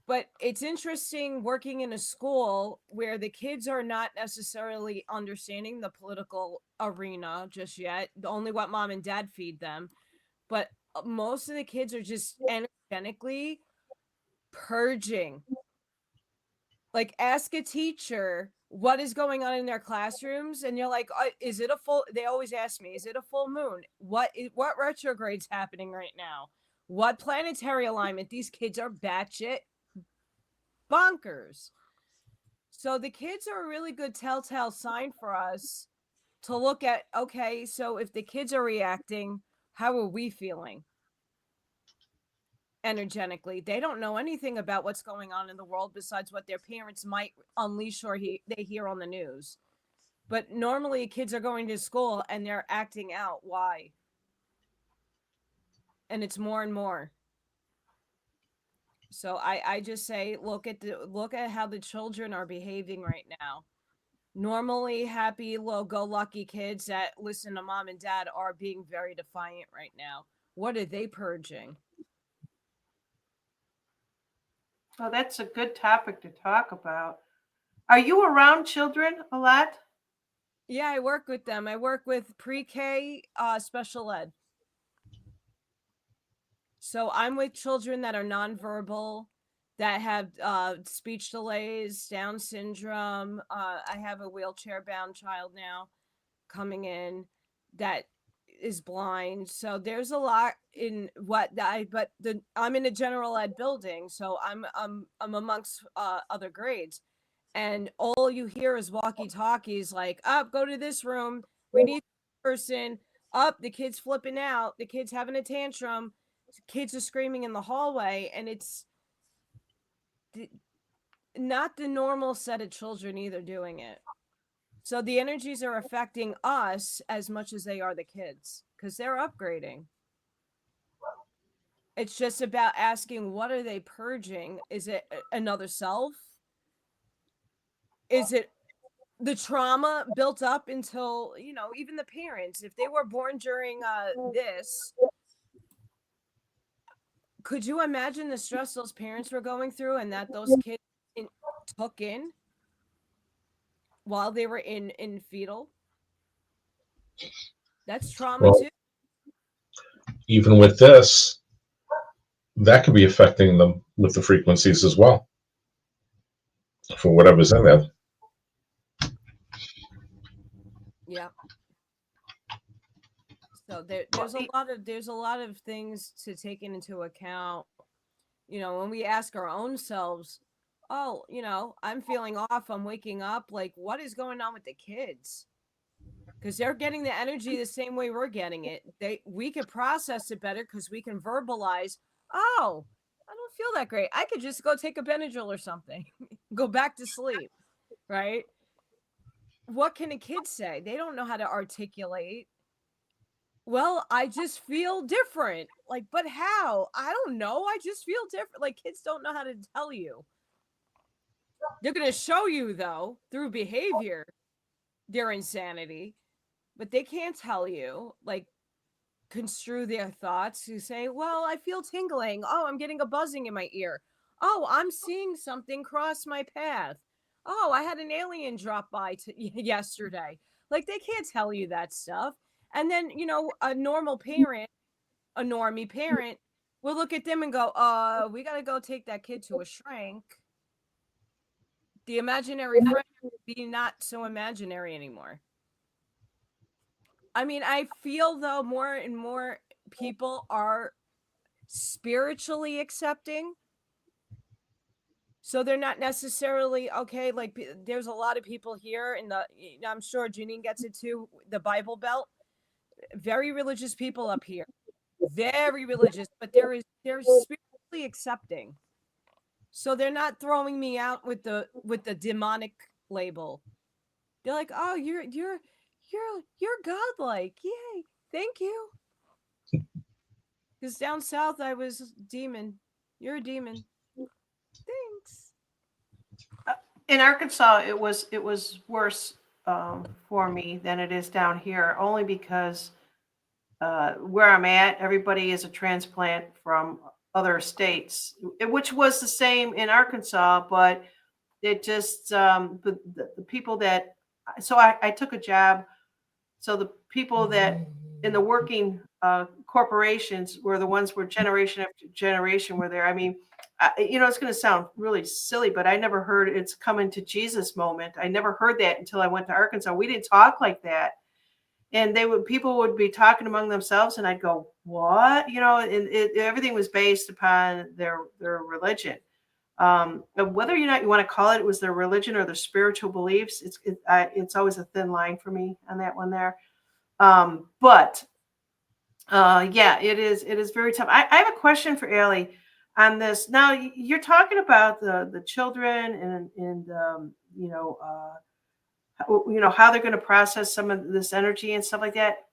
Speaker 2: But it's interesting working in a school where the kids are not necessarily understanding the political arena just yet, only what mom and dad feed them. But most of the kids are just energetically purging. Like, ask a teacher what is going on in their classrooms, and you're like, is it a full, they always ask me, is it a full moon? What retrograde's happening right now? What planetary alignment? These kids are batshit bonkers. So the kids are a really good telltale sign for us to look at. Okay, so if the kids are reacting, how are we feeling energetically? They don't know anything about what's going on in the world besides what their parents might unleash or they hear on the news. But normally kids are going to school and they're acting out. Why? And it's more and more. So I just say, look at how the children are behaving right now. Normally happy, go-lucky kids that listen to mom and dad are being very defiant right now. What are they purging?
Speaker 1: Well, that's a good topic to talk about. Are you around children a lot?
Speaker 2: Yeah, I work with them. I work with pre-K special ed. So I'm with children that are nonverbal, that have speech delays, Down syndrome. I have a wheelchair-bound child now coming in that is blind. So there's a lot in what I'm in a general ed building, so I'm amongst other grades, and all you hear is walkie-talkies like, up, go to this room. We need this person. Up, the kid's flipping out. The kid's having a tantrum. Kids are screaming in the hallway, and it's not the normal set of children either doing it. So the energies are affecting us as much as they are the kids because they're upgrading. It's just about asking, what are they purging? Is it another self? Is it the trauma built up until, even the parents, if they were born during this, could you imagine the stress those parents were going through and that those kids took in while they were in fetal? That's trauma too.
Speaker 3: Even with this, that could be affecting them with the frequencies as well, for whatever's in there.
Speaker 2: Yeah. So there's a lot of things to take into account. When we ask our own selves, oh, I'm feeling off, I'm waking up, like, what is going on with the kids? Because they're getting the energy the same way we're getting it. We could process it better because we can verbalize, oh, I don't feel that great. I could just go take a Benadryl or something, go back to sleep, right? What can a kid say? They don't know how to articulate. Well, I just feel different. Like, but how? I don't know. I just feel different. Like, kids don't know how to tell you. They're going to show you, though, through behavior, their insanity. But they can't tell you, like, construe their thoughts to say, well, I feel tingling. Oh, I'm getting a buzzing in my ear. Oh, I'm seeing something cross my path. Oh, I had an alien drop by yesterday. Like, they can't tell you that stuff. And then, a normal parent, a normie parent, will look at them and go, we got to go take that kid to a shrink. The imaginary friend would be not so imaginary anymore. I mean, I feel, though, more and more people are spiritually accepting. So they're not necessarily, okay, like, there's a lot of people here in I'm sure Janine gets it too, the Bible Belt. Very religious people up here. Very religious, but they're spiritually accepting. So they're not throwing me out with the demonic label. They're like, oh, you're godlike. Yay. Thank you. Because down south I was demon. You're a demon. Thanks.
Speaker 1: In Arkansas, it was worse for me than it is down here, only because where I'm at, everybody is a transplant from other states, which was the same in Arkansas, but it just the people that I took a job. So the people that in the working corporations were the ones where generation after generation were there. I mean, it's going to sound really silly, but I never heard it's coming to Jesus moment. I never heard that until I went to Arkansas. We didn't talk like that. And people would be talking among themselves, and I'd go, "What?" And everything was based upon their religion. Whether or not you want to call it was their religion or their spiritual beliefs, it's always a thin line for me on that one there. But yeah, it is very tough. I have a question for Allie on this. Now you're talking about the children and how they're going to process some of this energy and stuff like that.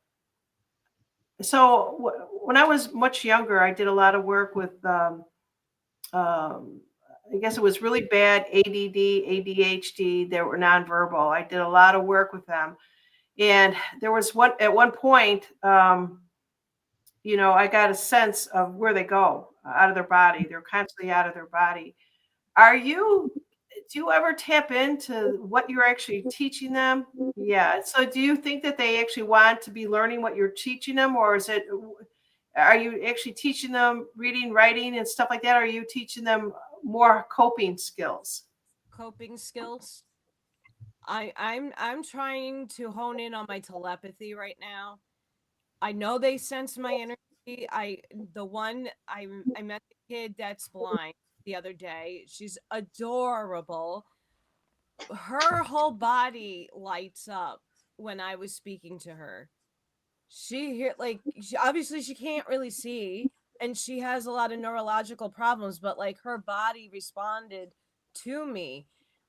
Speaker 1: So when I was much younger, I did a lot of work with I guess it was really bad ADD, ADHD. They were nonverbal. I did a lot of work with them, and there was at one point, I got a sense of where they go out of their body. They're constantly out of their body. Do you ever tap into what you're actually teaching them? Yeah. So do you think that they actually want to be learning what you're teaching them, or are you actually teaching them reading, writing, and stuff like that? Or are you teaching them more coping skills?
Speaker 2: Coping skills. I'm trying to hone in on my telepathy right now. I know they sense my energy. I met the kid that's blind the other day. She's adorable. her whole body lights up when I was speaking to her. Obviously she can't really see, and she has a lot of neurological problems, but like her body responded to me.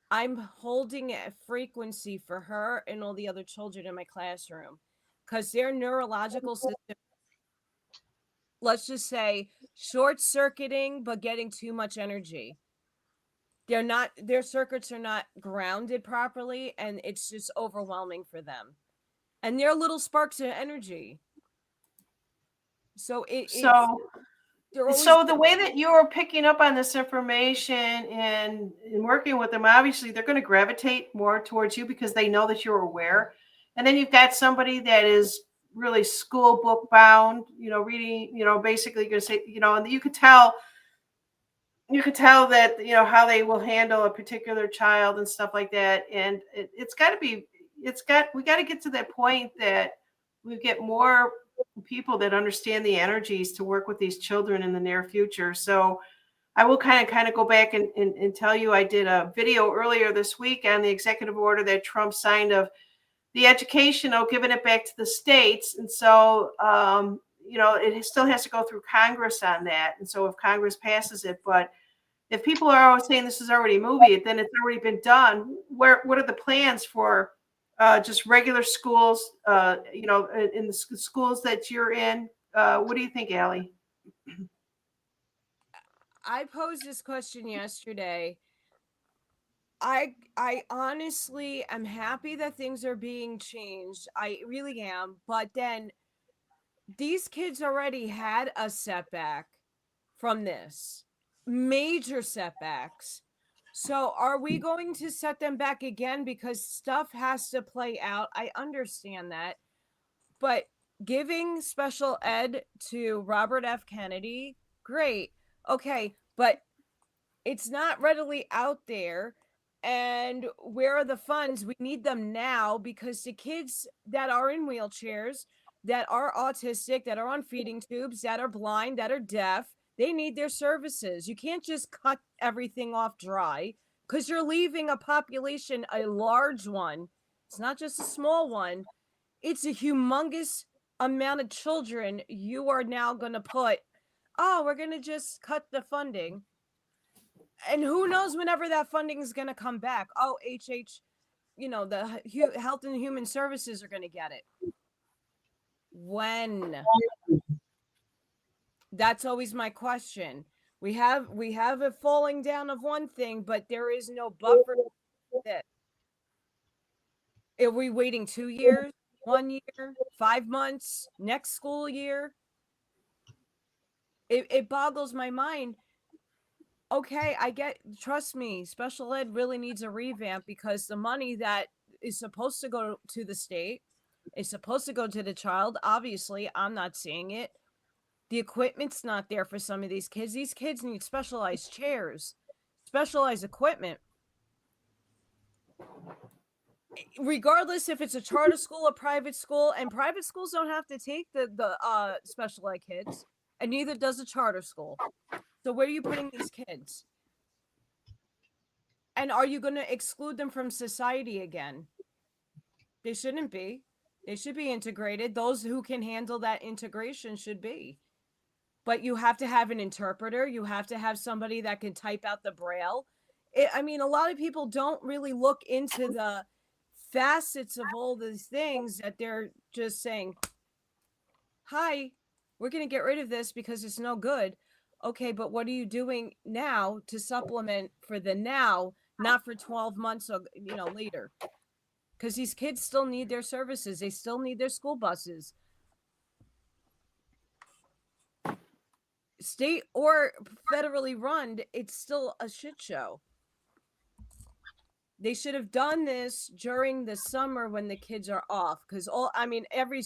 Speaker 2: I'm holding a frequency for her and all the other children in my classroom because their neurological system, let's just say, short circuiting but getting too much energy. Their circuits are not grounded properly, and it's just overwhelming for them, and they're little sparks of energy. So
Speaker 1: So,
Speaker 2: they're always.
Speaker 1: so the way that you are picking up on this information and working with them, obviously they're going to gravitate more towards you because they know that you're aware. And then you've got somebody that is really school book bound, reading, basically you're going to say, and you could tell that, how they will handle a particular child and stuff like that. And it's got to be, we got to get to that point that we get more people that understand the energies to work with these children in the near future. So I will kind of go back and tell you, I did a video earlier this week on the executive order that Trump signed of the educational, giving it back to the states. And so, it still has to go through Congress on that. And so if Congress passes it, but if people are always saying this is already a movie, then it's already been done. What are the plans for just regular schools, in the schools that you're in? What do you think, Allie?
Speaker 2: I posed this question yesterday. I honestly am happy that things are being changed. I really am. But then these kids already had a setback from this. Major setbacks. So are we going to set them back again because stuff has to play out? I understand that. But giving special ed to Robert F. Kennedy, great. Okay, but it's not readily out there. And where are the funds? We need them now because the kids that are in wheelchairs, that are autistic, that are on feeding tubes, that are blind, that are deaf, they need their services. You can't just cut everything off dry because you're leaving a population, a large one. It's not just a small one. It's a humongous amount of children you are now going to put, oh, we're going to just cut the funding. And who knows whenever that funding is going to come back. Oh, the Health and Human Services are going to get it. When? That's always my question. We have a falling down of one thing, but there is no buffer. Are we waiting 2 years, 1 year, 5 months, next school year? It boggles my mind. Okay, trust me, special ed really needs a revamp because the money that is supposed to go to the state is supposed to go to the child. Obviously, I'm not seeing it. The equipment's not there for some of these kids. These kids need specialized chairs, specialized equipment. Regardless if it's a charter school or private school, and private schools don't have to take the special ed kids, and neither does a charter school. So where are you putting these kids? And are you going to exclude them from society again? They shouldn't be. They should be integrated. Those who can handle that integration should be. But you have to have an interpreter. You have to have somebody that can type out the braille. A lot of people don't really look into the facets of all these things that they're just saying, hi, we're going to get rid of this because it's no good. Okay, but what are you doing now to supplement for the now, not for 12 months or, later? Because these kids still need their services. They still need their school buses. State or federally run, it's still a shit show. They should have done this during the summer when the kids are off. Because every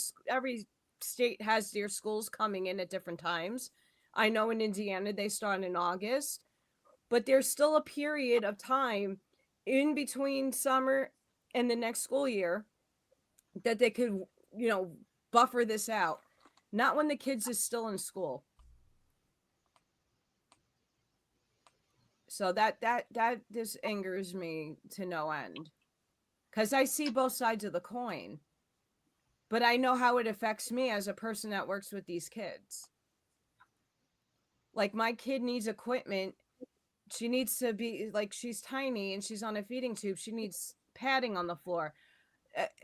Speaker 2: state has their schools coming in at different times. I know in Indiana they start in August, but there's still a period of time in between summer and the next school year that they could, buffer this out. Not when the kids is still in school. So that just angers me to no end, because I see both sides of the coin, but I know how it affects me as a person that works with these kids. Like, my kid needs equipment. She needs to be, like, she's tiny and she's on a feeding tube. She needs padding on the floor.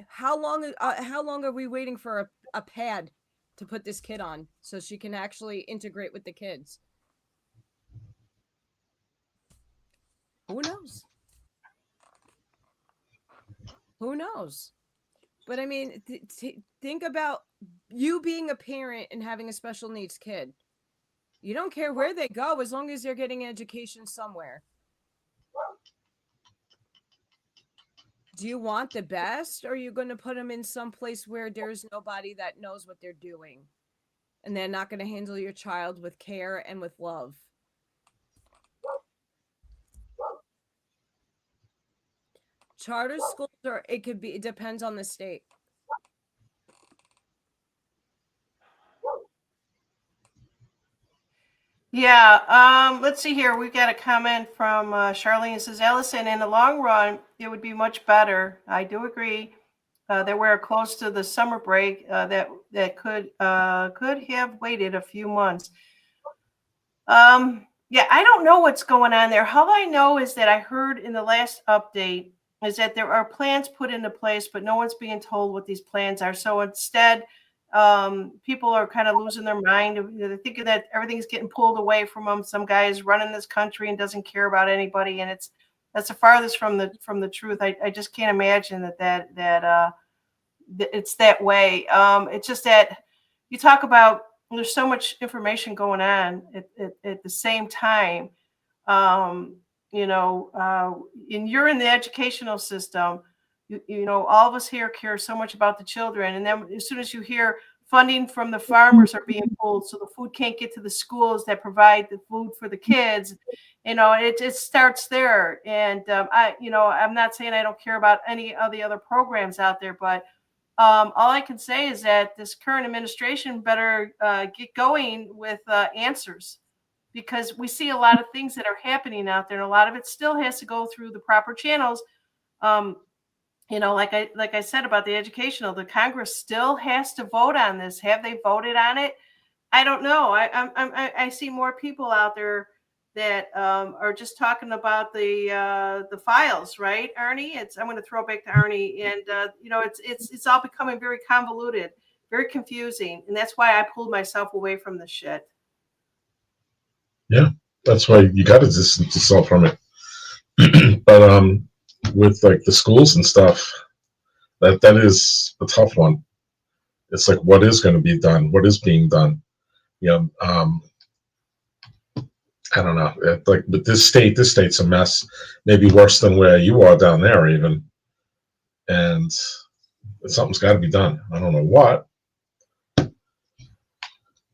Speaker 2: How long are we waiting for a pad to put this kid on so she can actually integrate with the kids? Who knows? Who knows? But I mean, think about you being a parent and having a special needs kid. You don't care where they go as long as they're getting an education somewhere. Do you want the best, or are you going to put them in some place where there's nobody that knows what they're doing and they're not going to handle your child with care and with love? Charter schools it depends on the state.
Speaker 1: Yeah, let's see here. We've got a comment from Charlene. It says, Allison, in the long run, it would be much better. I do agree that we're close to the summer break that could have waited a few months. Yeah, I don't know what's going on there. All I know is that I heard in the last update is that there are plans put into place, but no one's being told what these plans are. So instead, people are kind of losing their mind. They're thinking that everything's getting pulled away from them. Some guy is running this country and doesn't care about anybody, and that's the farthest from the truth. I just can't imagine that it's that way. It's just that you talk about there's so much information going on at the same time. And you're in the educational system. You know, all of us here care so much about the children. And then as soon as you hear funding from the farmers are being pulled, so the food can't get to the schools that provide the food for the kids, you know, it starts there. And I'm not saying I don't care about any of the other programs out there, but all I can say is that this current administration better get going with answers, because we see a lot of things that are happening out there, and a lot of it still has to go through the proper channels. Like I said about the educational, the Congress still has to vote on this. Have they voted on it? I don't know. I see more people out there that are just talking about the files, right, Arnie? I'm going to throw back to Arnie, and it's all becoming very convoluted, very confusing, and that's why I pulled myself away from the shit.
Speaker 3: Yeah, that's why you got to distance yourself from it. But with like the schools and stuff, that is a tough one. It's like, what is going to be done? What is being done? I don't know. But this state's a mess. Maybe worse than where you are down there, even. And something's got to be done. I don't know what.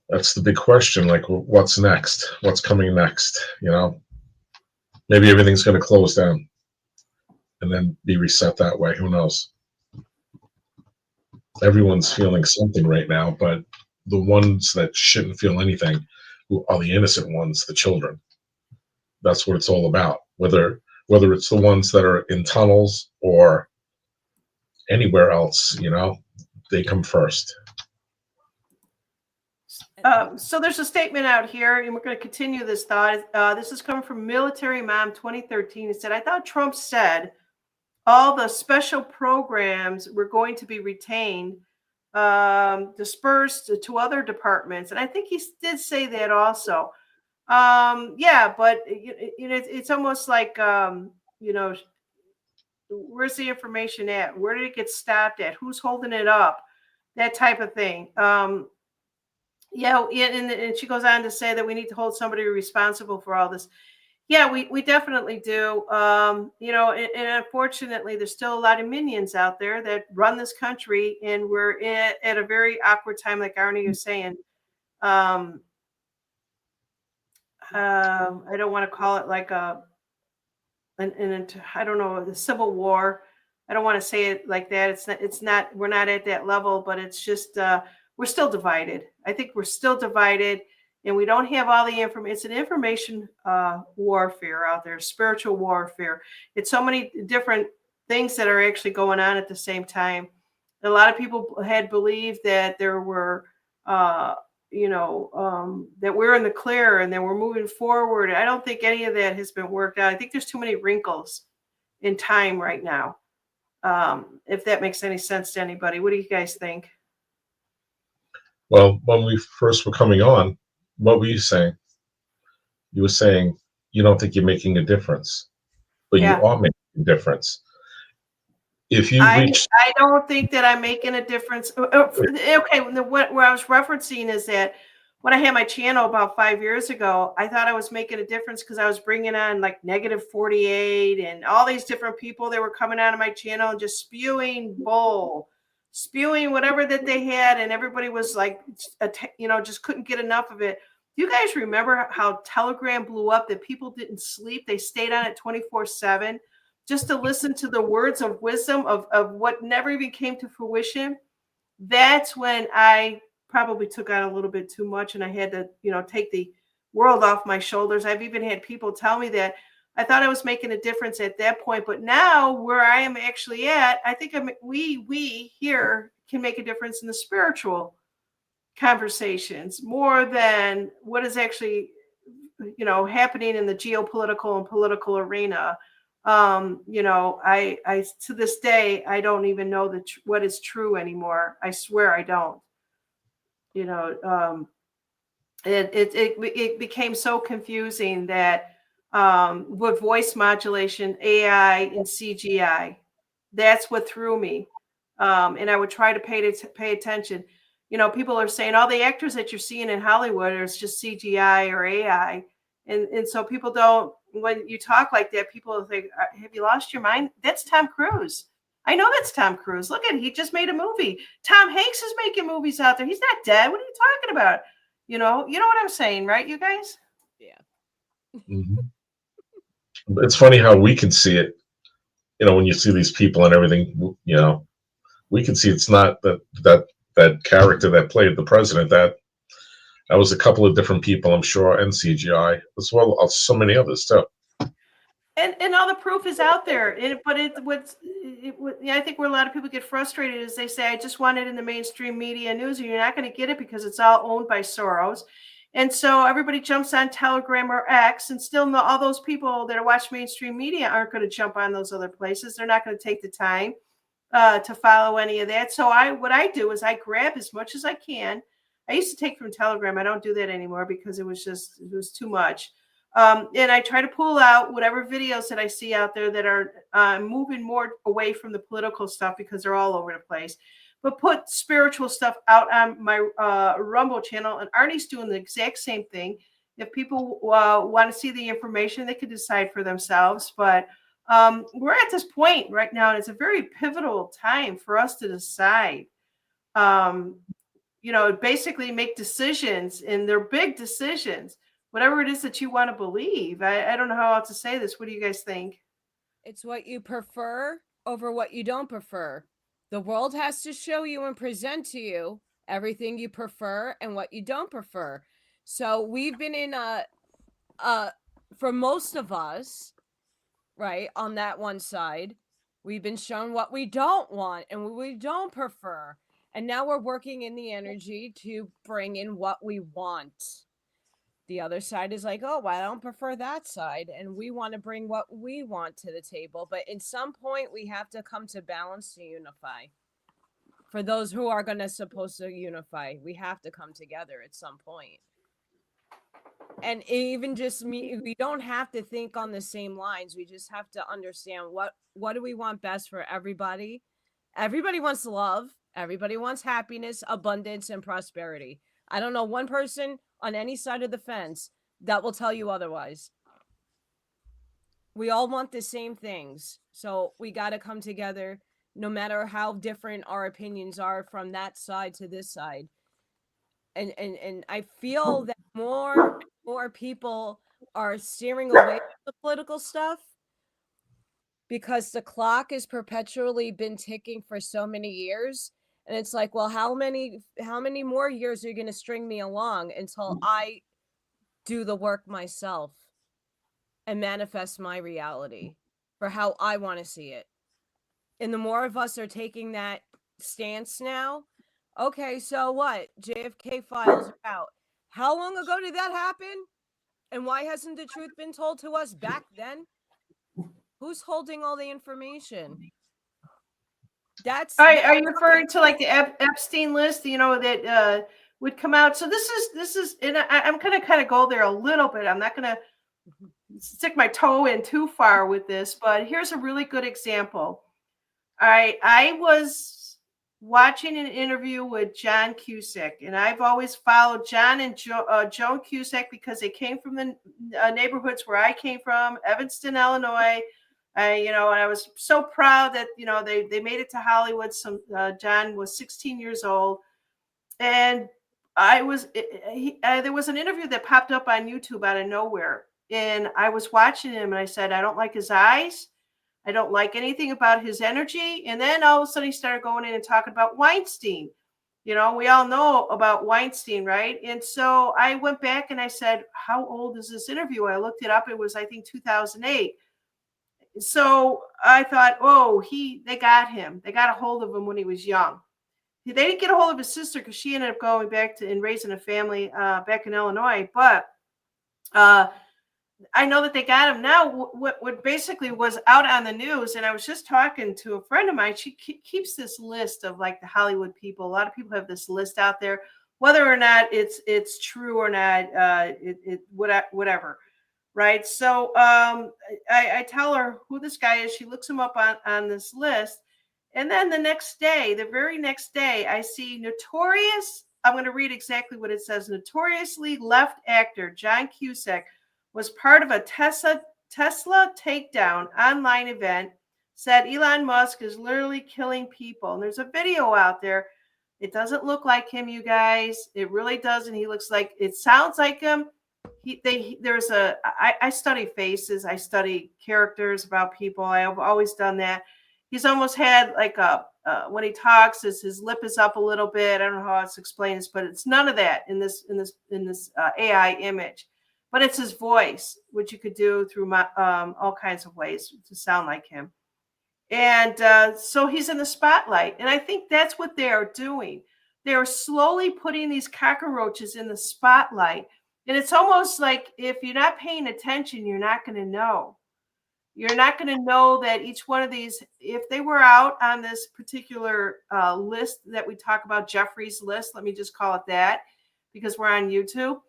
Speaker 3: That's the big question. Like, what's next? What's coming next? Maybe everything's going to close down and then be reset that way. Who knows? Everyone's feeling something right now, but the ones that shouldn't feel anything, who are the innocent ones, the children. That's what it's all about. Whether it's the ones that are in tunnels or anywhere else, they come first.
Speaker 1: So there's a statement out here, and we're going to continue this thought. This is coming from Military Mom 2013. It said, I thought Trump said all the special programs were going to be retained, dispersed to other departments. And I think he did say that also. Yeah, but it's almost like, where's the information at? Where did it get stopped at? Who's holding it up? That type of thing. Yeah, and she goes on to say that we need to hold somebody responsible for all this. Yeah, we definitely do. And unfortunately, there's still a lot of minions out there that run this country, and we're at a very awkward time, like Arnie was saying. I don't want to call it like I don't know, the Civil War. I don't want to say it like that. It's not. We're not at that level, but it's just we're still divided. I think we're still divided, and we don't have all the information. It's an information warfare out there, spiritual warfare. It's so many different things that are actually going on at the same time. A lot of people had believed that there were, that we're in the clear and that we're moving forward. I don't think any of that has been worked out. I think there's too many wrinkles in time right now. If that makes any sense to anybody, what do you guys think?
Speaker 3: Well, when we first were coming on, what were you saying? You were saying you don't think you're making a difference, but you
Speaker 1: Yeah.
Speaker 3: are making a difference. If you
Speaker 1: I
Speaker 3: reach,
Speaker 1: I don't think that I'm making a difference. Okay, what I was referencing is that when I had my channel about 5 years ago, I thought I was making a difference because I was bringing on like -48 and all these different people that were coming out of my channel and just spewing whatever that they had, and everybody was like, just couldn't get enough of it. Do you guys remember how Telegram blew up? That people didn't sleep; they stayed on it 24/7. Just to listen to the words of wisdom of what never even came to fruition. That's when I probably took on a little bit too much and I had to, take the world off my shoulders. I've even had people tell me that I thought I was making a difference at that point, but now where I am actually at, I think we here can make a difference in the spiritual conversations more than what is actually happening in the geopolitical and political arena. I to this day I don't even know what is true anymore. I swear I don't. You know, it became so confusing that with voice modulation, AI, and CGI, that's what threw me. And I would try to pay attention. People are saying all the actors that you're seeing in Hollywood are just CGI or AI, and so people don't. When you talk like that, people think, "Have you lost your mind?" That's Tom Cruise. I know that's Tom Cruise. Look at he just made a movie. Tom Hanks is making movies out there. He's not dead. What are you talking about? You know what I'm saying, right, you guys?
Speaker 2: Yeah.
Speaker 3: Mhm. It's funny how we can see it. When you see these people and everything, we can see it's not that character that played the president. That was a couple of different people, I'm sure, and CGI as well as so many others too.
Speaker 1: And all the proof is out there. I think where a lot of people get frustrated is they say, I just want it in the mainstream media news, and you're not going to get it because it's all owned by Soros. And so everybody jumps on Telegram or X, and still all those people that are watching mainstream media aren't going to jump on those other places. They're not going to take the time to follow any of that. So what I do is I grab as much as I can. I used to take from Telegram. I don't do that anymore because it was too much. And I try to pull out whatever videos that I see out there that are moving more away from the political stuff because they're all over the place. But put spiritual stuff out on my Rumble channel, and Arnie's doing the exact same thing. If people want to see the information, they can decide for themselves. But we're at this point right now, and it's a very pivotal time for us to decide. Basically make decisions, and they're big decisions. Whatever it is that you want to believe. I don't know how else to say this. What do you guys think?
Speaker 2: It's what you prefer over what you don't prefer. The world has to show you and present to you everything you prefer and what you don't prefer. So we've been in for most of us, right, on that one side, we've been shown what we don't want and what we don't prefer. And now we're working in the energy to bring in what we want. The other side is like, oh, well, I don't prefer that side. And we want to bring what we want to the table. But at some point, we have to come to balance to unify. For those who are going to supposed to unify, we have to come together at some point. And even just we don't have to think on the same lines. We just have to understand what do we want best for everybody. Everybody wants love. Everybody wants happiness, abundance, and prosperity. I don't know one person on any side of the fence that will tell you otherwise. We all want the same things. So we got to come together no matter how different our opinions are from that side to this side. And I feel that more people are steering away from the political stuff because the clock has perpetually been ticking for so many years, And it's like, well, how many more years are you going to string me along until I do the work myself and manifest my reality for how I want to see it? And the more of us are taking that stance now, okay, so what? JFK files are out. How long ago did that happen? And why hasn't the truth been told to us back then? Who's holding all the information?
Speaker 1: Are you referring to like the Epstein list, that would come out? So this is, and I'm going to kind of go there a little bit. I'm not going to stick my toe in too far with this, but here's a really good example. All right, I was watching an interview with John Cusack, and I've always followed John and Joan Cusack because they came from the neighborhoods where I came from, Evanston, Illinois. And I was so proud that they made it to Hollywood. John was 16 years old, and there was an interview that popped up on YouTube out of nowhere, and I was watching him, and I said, I don't like his eyes. I don't like anything about his energy. And then all of a sudden he started going in and talking about Weinstein. We all know about Weinstein, right? And so I went back and I said, how old is this interview? I looked it up. It was, I think, 2008. So I thought, they got him. They got a hold of him when he was young. They didn't get a hold of his sister because she ended up going back and raising a family back in Illinois. But I know that they got him now. What basically was out on the news, and I was just talking to a friend of mine. She keeps this list of like the Hollywood people. A lot of people have this list out there, whether or not it's true or not. Whatever, right? So I tell her who this guy is. She looks him up on this list, and then the very next day, I see notorious. I'm going to read exactly what it says. Notoriously left actor John Cusack was part of a Tesla takedown online event, said Elon Musk is literally killing people. And there's a video out there. It doesn't look like him, you guys. It really doesn't. It sounds like him. I study faces. I study characters about people. I have always done that. He's almost had like when he talks, his lip is up a little bit. I don't know how else to explain this, but it's none of that in this AI image. But it's his voice, which you could do through all kinds of ways to sound like him. And so he's in the spotlight. And I think that's what they are doing. They are slowly putting these cockroaches in the spotlight. And it's almost like if you're not paying attention, you're not going to know. You're not going to know that each one of these, if they were out on this particular list that we talk about, Jeffrey's list, let me just call it that, because we're on YouTube.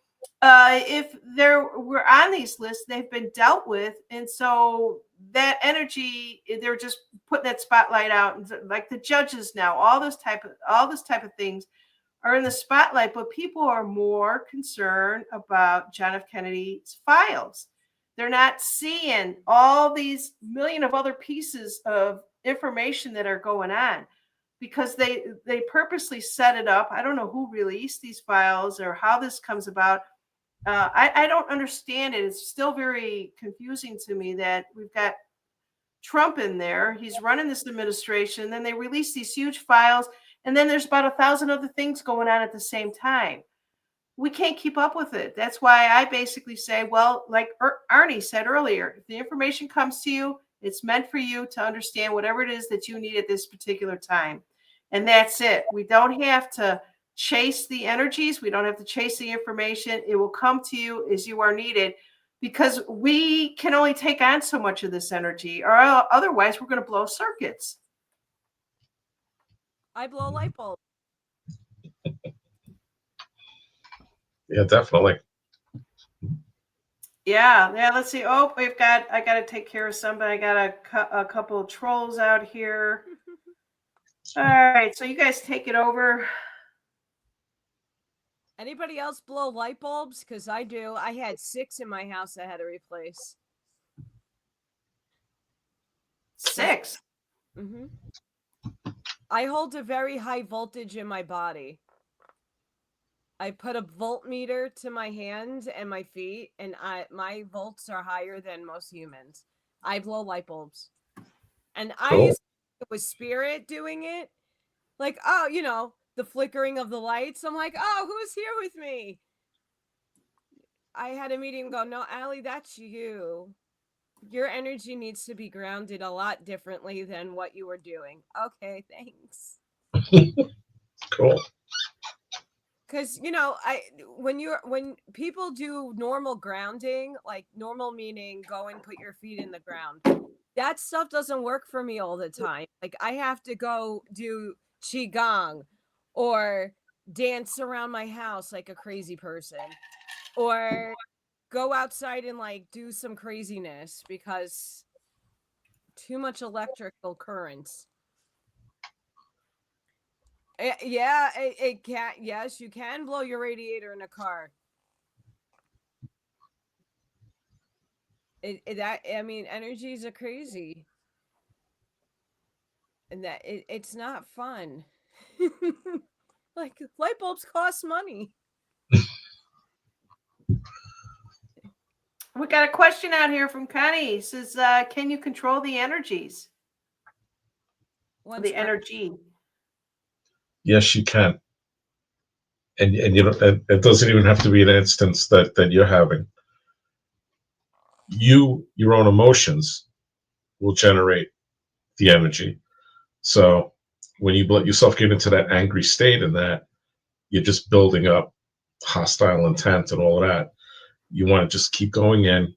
Speaker 1: If we're on these lists, they've been dealt with, and so that energy, they're just putting that spotlight out, and like the judges now, all this type of things are in the spotlight. But people are more concerned about John F. Kennedy's files. They're not seeing all these million of other pieces of information that are going on, because they purposely set it up. I don't know who released these files or how this comes about. I don't understand it. It's still very confusing to me that we've got Trump in there. He's running this administration. Then they release these huge files. And then there's about 1,000 other things going on at the same time. We can't keep up with it. That's why I basically say, well, like Arnie said earlier, if the information comes to you, it's meant for you to understand whatever it is that you need at this particular time. And that's it. We don't have to chase the energies. We don't have to chase the information. It will come to you as you are needed, because we can only take on so much of this energy, or otherwise we're going to blow circuits.
Speaker 2: I blow light bulbs.
Speaker 3: Yeah, definitely.
Speaker 1: Yeah. Let's see. Oh, I got to take care of somebody. I got a couple of trolls out here. All right. So you guys take it over.
Speaker 2: Anybody else blow light bulbs? Because I do. I had 6 in my house I had to replace.
Speaker 1: 6?
Speaker 2: Mm-hmm. I hold a very high voltage in my body. I put a voltmeter to my hands and my feet, and my volts are higher than most humans. I blow light bulbs. And
Speaker 3: Cool.
Speaker 2: it was spirit doing it, Like, oh, the flickering of the lights. I'm like, oh, who's here with me? I had a meeting go, no, Allie, that's you. Your energy needs to be grounded a lot differently than what you were doing. Okay, thanks.
Speaker 3: Cool.
Speaker 2: Because when people do normal grounding, like normal meaning go and put your feet in the ground, that stuff doesn't work for me all the time. Like I have to go do qigong or dance around my house like a crazy person, or go outside and like do some craziness because too much electrical currents. Yeah, it can. Yes, you can blow your radiator in a car. Energies are crazy, and that it's not fun. Like light bulbs cost money.
Speaker 1: We got a question out here from Connie. It says, can you control the energies? The energy.
Speaker 3: Yes, you can. And it doesn't even have to be an instance that you're having. Your own emotions will generate the energy. So when you let yourself get into that angry state and that you're just building up hostile intent and all of that, you want to just keep going in,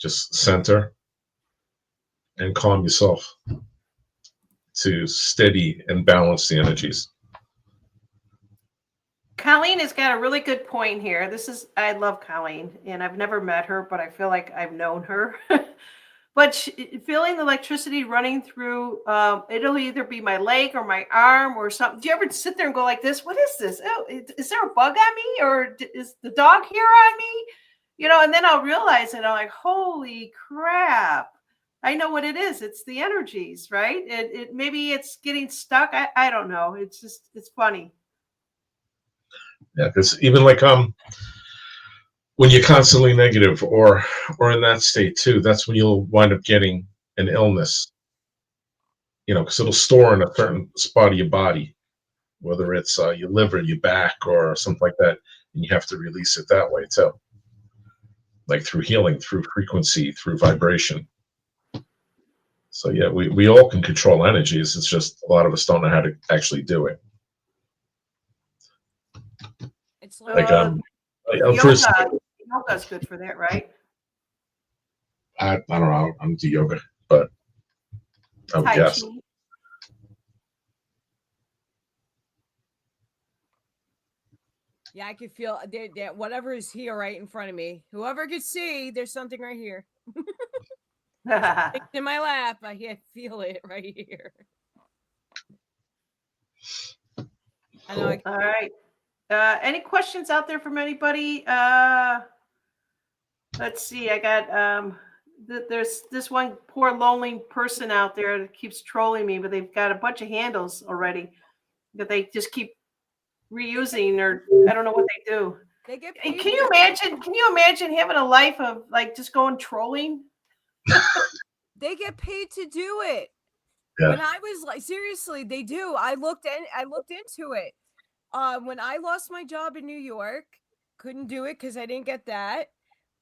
Speaker 3: just center and calm yourself to steady and balance the energies.
Speaker 1: Colleen has got a really good point here. I love Colleen, and I've never met her, but I feel like I've known her. But feeling the electricity running through, it'll either be my leg or my arm or something. Do you ever sit there and go like this? What is this? Oh, is there a bug on me, or is the dog here on me? And then I'll realize it. I'm like, holy crap. I know what it is. It's the energies, right? Maybe it's getting stuck. I don't know. It's funny.
Speaker 3: Yeah, because even like when you're constantly negative or in that state too, that's when you'll wind up getting an illness. Because it'll store in a certain spot of your body, whether it's your liver, your back, or something like that, and you have to release it that way too, like through healing, through frequency, through vibration. So yeah, we all can control energies. It's just a lot of us don't know how to actually do it.
Speaker 2: It's
Speaker 3: like
Speaker 1: yoga's good for that, right?
Speaker 3: I don't know. I'm into yoga, but I would guess.
Speaker 2: Yeah, I could feel that whatever is here right in front of me. Whoever could see, there's something right here. It's in my lap. I can't feel it right here.
Speaker 3: Cool.
Speaker 2: I know.
Speaker 1: All right. Any questions out there from anybody? Let's see. I got there's this one poor lonely person out there that keeps trolling me, but they've got a bunch of handles already that they just keep reusing, or I don't know what they do.
Speaker 2: They get
Speaker 1: paid. Can you imagine having a life of like just going trolling?
Speaker 2: They get paid to do it.
Speaker 3: Yeah.
Speaker 2: When I was like, seriously, they do. I looked into it. When I lost my job in New York, couldn't do it because I didn't get that.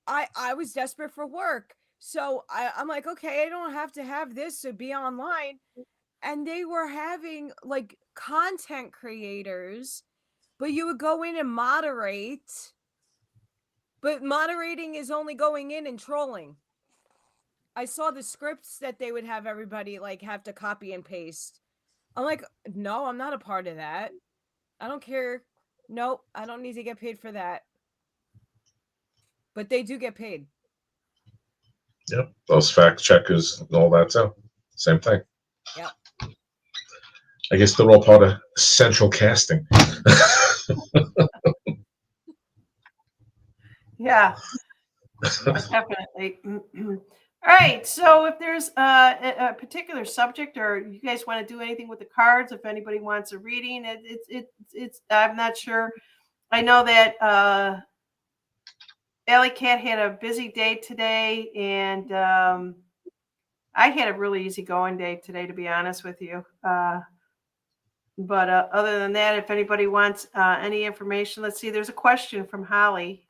Speaker 2: I was desperate for work. So I'm like, okay, I don't have to have this to be online. And they were having like content creators, but you would go in and moderate. But moderating is only going in and trolling. I saw the scripts that they would have everybody like have to copy and paste. I'm like, no, I'm not a part of that. I don't care. Nope, I don't need to get paid for that. But they do get paid.
Speaker 3: Yep, those fact checkers and all that too. Same thing.
Speaker 2: Yep.
Speaker 3: I guess they're all part of central casting.
Speaker 1: Yeah, definitely. All right. So if there's a particular subject, or you guys want to do anything with the cards, if anybody wants a reading, it's I'm not sure. I know that Alley Cat had a busy day today, and I had a really easygoing day today, to be honest with you. But other than that, if anybody wants any information, let's see. There's a question from Holly.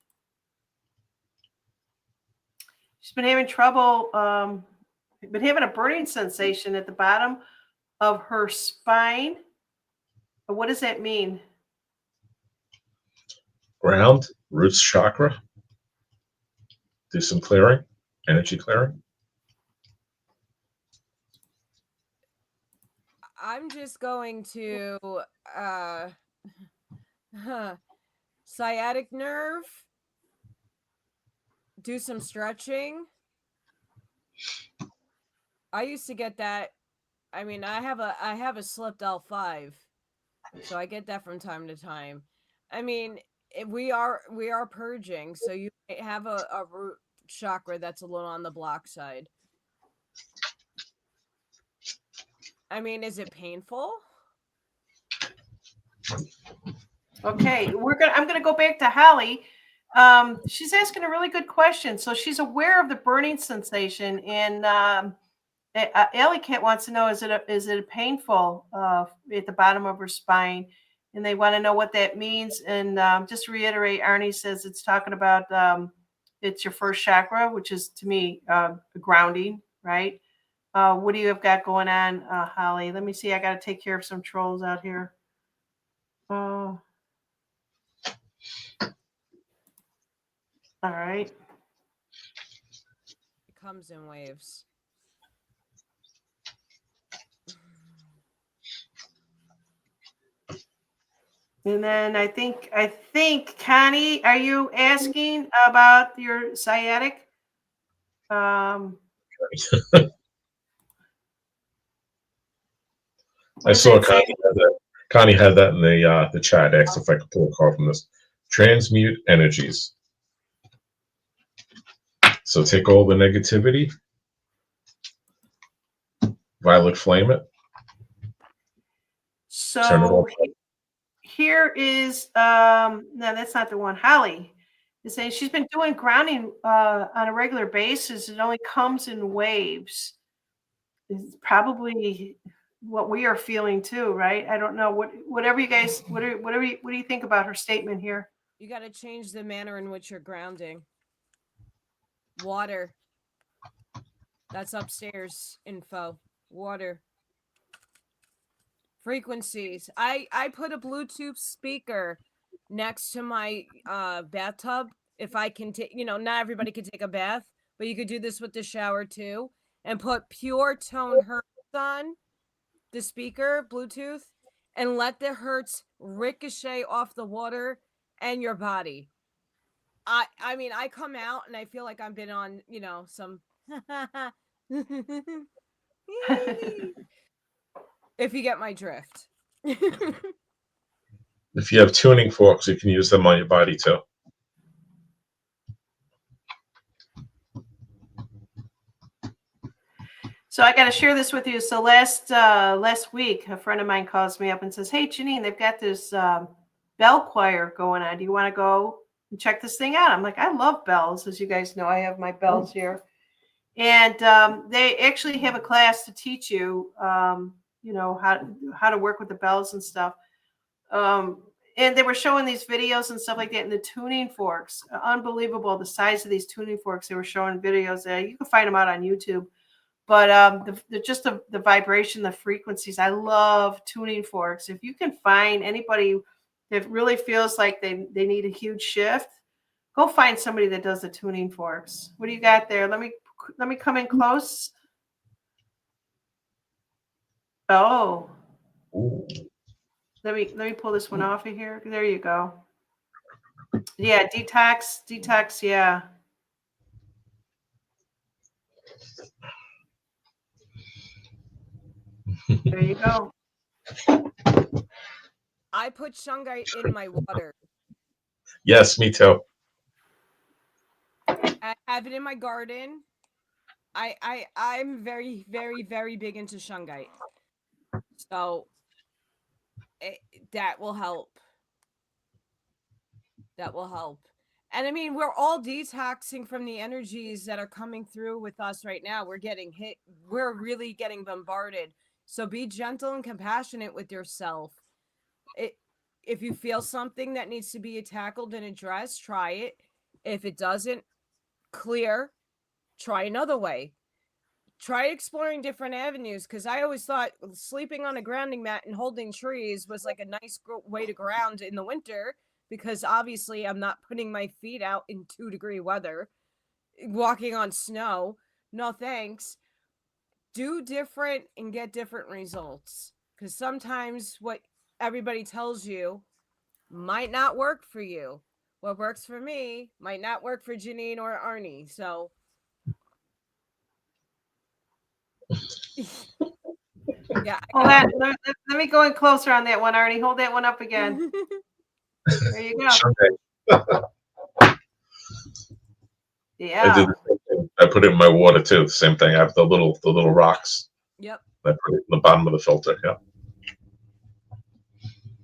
Speaker 1: She's been having trouble, been having a burning sensation at the bottom of her spine. What does that mean?
Speaker 3: Ground, roots chakra. Do some clearing, energy clearing.
Speaker 2: I'm just going to sciatic nerve, do some stretching. I used to get that. I mean, I have a slipped L5, so I get that from time to time. I mean, we are purging, so you might have a root chakra that's a little on the block side. I mean, is it painful?
Speaker 1: Okay, I'm gonna go back to Holly. She's asking a really good question. So she's aware of the burning sensation, and Alley Cat wants to know: is it painful at the bottom of her spine? And they want to know what that means. And just to reiterate, Arnie says it's talking about it's your first chakra, which is to me grounding, right? What do you have got going on, Holly? Let me see. I got to take care of some trolls out here. All right.
Speaker 2: It comes in waves.
Speaker 1: And then I think Connie, are you asking about your sciatic?
Speaker 3: I saw Connie had that in the chat. Asked if I could pull a card from this. Transmute energies. So take all the negativity, violet flame it.
Speaker 1: So here is no, that's not the one. Holly is saying she's been doing grounding on a regular basis. It only comes in waves. It's probably what we are feeling too, right? I don't know whatever you guys what do you think about her statement here?
Speaker 2: You got to change the manner in which you're grounding. Water. That's upstairs info. Water. Frequencies. I put a Bluetooth speaker next to my bathtub. If I can take, not everybody can take a bath, but you could do this with the shower too, and put pure tone hertz on the speaker, Bluetooth, and let the hertz ricochet off the water and your body. I mean, I come out and I feel like I've been on, some if you get my drift.
Speaker 3: If you have tuning forks, you can use them on your body too.
Speaker 1: So I got to share this with you. So last week, a friend of mine calls me up and says, "Hey, Janine, they've got this bell choir going on. Do you want to go and check this thing out?" I'm like, "I love bells, as you guys know. I have my bells here." And they actually have a class to teach you, how to work with the bells and stuff. And they were showing these videos and stuff like that, and the tuning forks, unbelievable. The size of these tuning forks. They were showing videos there. You can find them out on YouTube. But the vibration, the frequencies. I love tuning forks. If you can find anybody that really feels like they need a huge shift, go find somebody that does the tuning forks. What do you got there? Let me come in close. Oh.
Speaker 3: Ooh.
Speaker 1: Let me pull this one off of here. There you go. Yeah, detox, yeah. There you go.
Speaker 2: I put shungite in my water.
Speaker 3: Yes, me too.
Speaker 2: I have it in my garden. I'm very, very, very big into shungite. So that will help. That will help. And I mean, we're all detoxing from the energies that are coming through with us right now. We're getting hit. We're really getting bombarded. So be gentle and compassionate with yourself. If you feel something that needs to be tackled and addressed, try it. If it doesn't clear, try another way. Try exploring different avenues, because I always thought sleeping on a grounding mat and holding trees was like a nice way to ground in the winter, because obviously I'm not putting my feet out in 2-degree weather, walking on snow. No thanks. Do different and get different results, because sometimes what everybody tells you might not work for you. What works for me might not work for Janine or Arnie. So yeah.
Speaker 1: Let me go in closer on that one, Arnie. Hold that one up again. There you go. Yeah.
Speaker 3: I did the same thing. I put it in my water too. Same thing. I have the little rocks.
Speaker 2: Yep.
Speaker 3: I put it in the bottom of the filter. Yeah.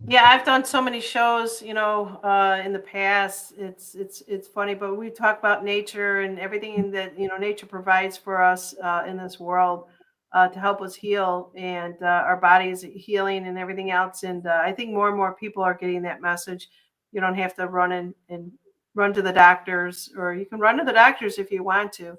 Speaker 1: Yeah, I've done so many shows, in the past. It's funny, but we talk about nature and everything that nature provides for us in this world to help us heal, and our bodies healing and everything else. And I think more and more people are getting that message. You don't have to run and run to the doctors, or you can run to the doctors if you want to,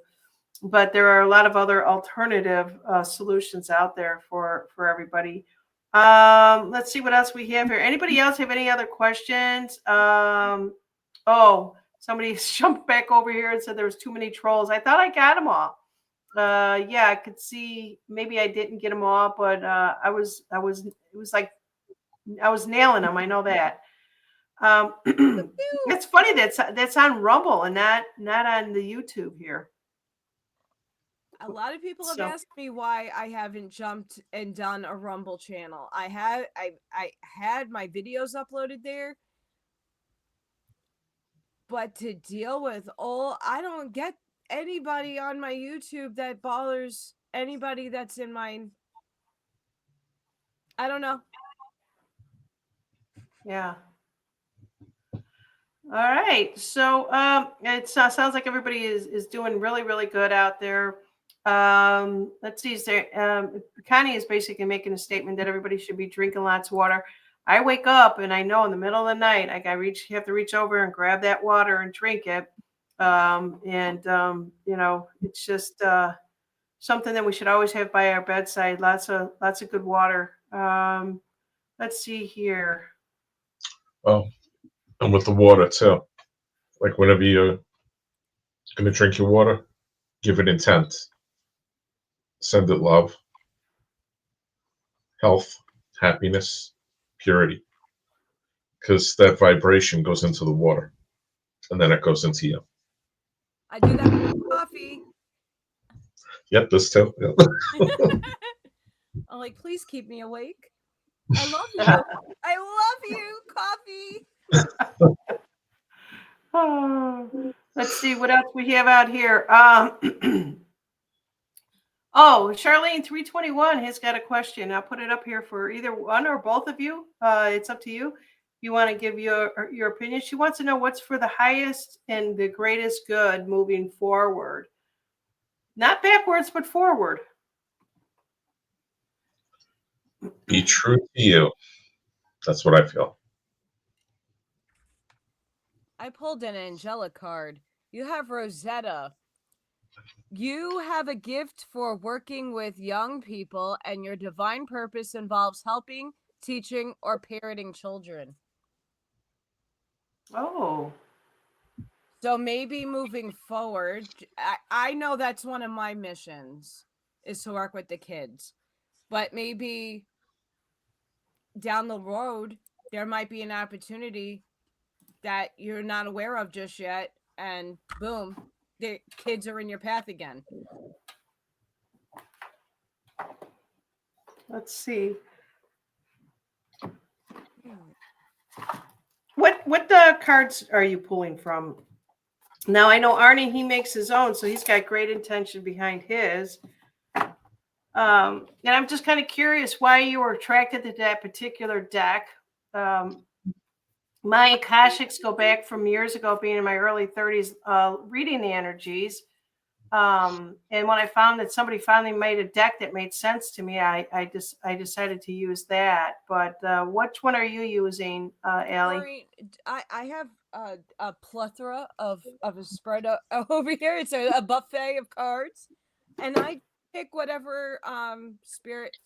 Speaker 1: but there are a lot of other alternative solutions out there for everybody. Let's see what else we have here. Anybody else have any other questions? Oh, somebody jumped back over here and said there was too many trolls. I thought I got them all. Yeah, I could see maybe I didn't get them all, but it was like I was nailing them. I know that. It's funny that's on Rumble and not on the YouTube here.
Speaker 2: A lot of people have asked me why I haven't jumped and done a Rumble channel. I had my videos uploaded there, but to deal with I don't get anybody on my YouTube that bothers anybody that's in mine. I don't know.
Speaker 1: Yeah. All right. So it sounds like everybody is doing really, really good out there. Let's see. Connie is basically making a statement that everybody should be drinking lots of water. I wake up and I know in the middle of the night, I have to reach over and grab that water and drink it. It's just something that we should always have by our bedside. Lots of good water. Let's see here.
Speaker 3: Oh, and with the water too. Like whenever you're gonna drink your water, give it intent. Send it love, health, happiness, purity. Because that vibration goes into the water, and then it goes into you.
Speaker 2: I do that with coffee.
Speaker 3: Yep, this too. Yep.
Speaker 2: I'm like, please keep me awake. I love you. I love you, coffee.
Speaker 1: Oh, let's see what else we have out here. Oh, Charlene 321 has got a question. I'll put it up here for either one or both of you. It's up to you. You want to give your opinion. She wants to know what's for the highest and the greatest good moving forward. Not backwards, but forward.
Speaker 3: Be true to you. That's what I feel.
Speaker 2: I pulled an angelic card. You have Rosetta. You have a gift for working with young people, and your divine purpose involves helping, teaching, or parenting children.
Speaker 1: Oh.
Speaker 2: So maybe moving forward, I know that's one of my missions, is to work with the kids. But maybe down the road, there might be an opportunity that you're not aware of just yet, and boom, the kids are in your path again.
Speaker 1: Let's see. What cards are you pulling from? Now I know Arnie, he makes his own, so he's got great intention behind his. And I'm just kind of curious why you were attracted to that particular deck. My Akashics go back from years ago, being in my early 30s, reading the energies. And when I found that somebody finally made a deck that made sense to me, I decided to use that. But which one are you using, Allie?
Speaker 2: Maureen, I have a plethora of a spread over here. It's a buffet of cards, and I pick whatever spirit.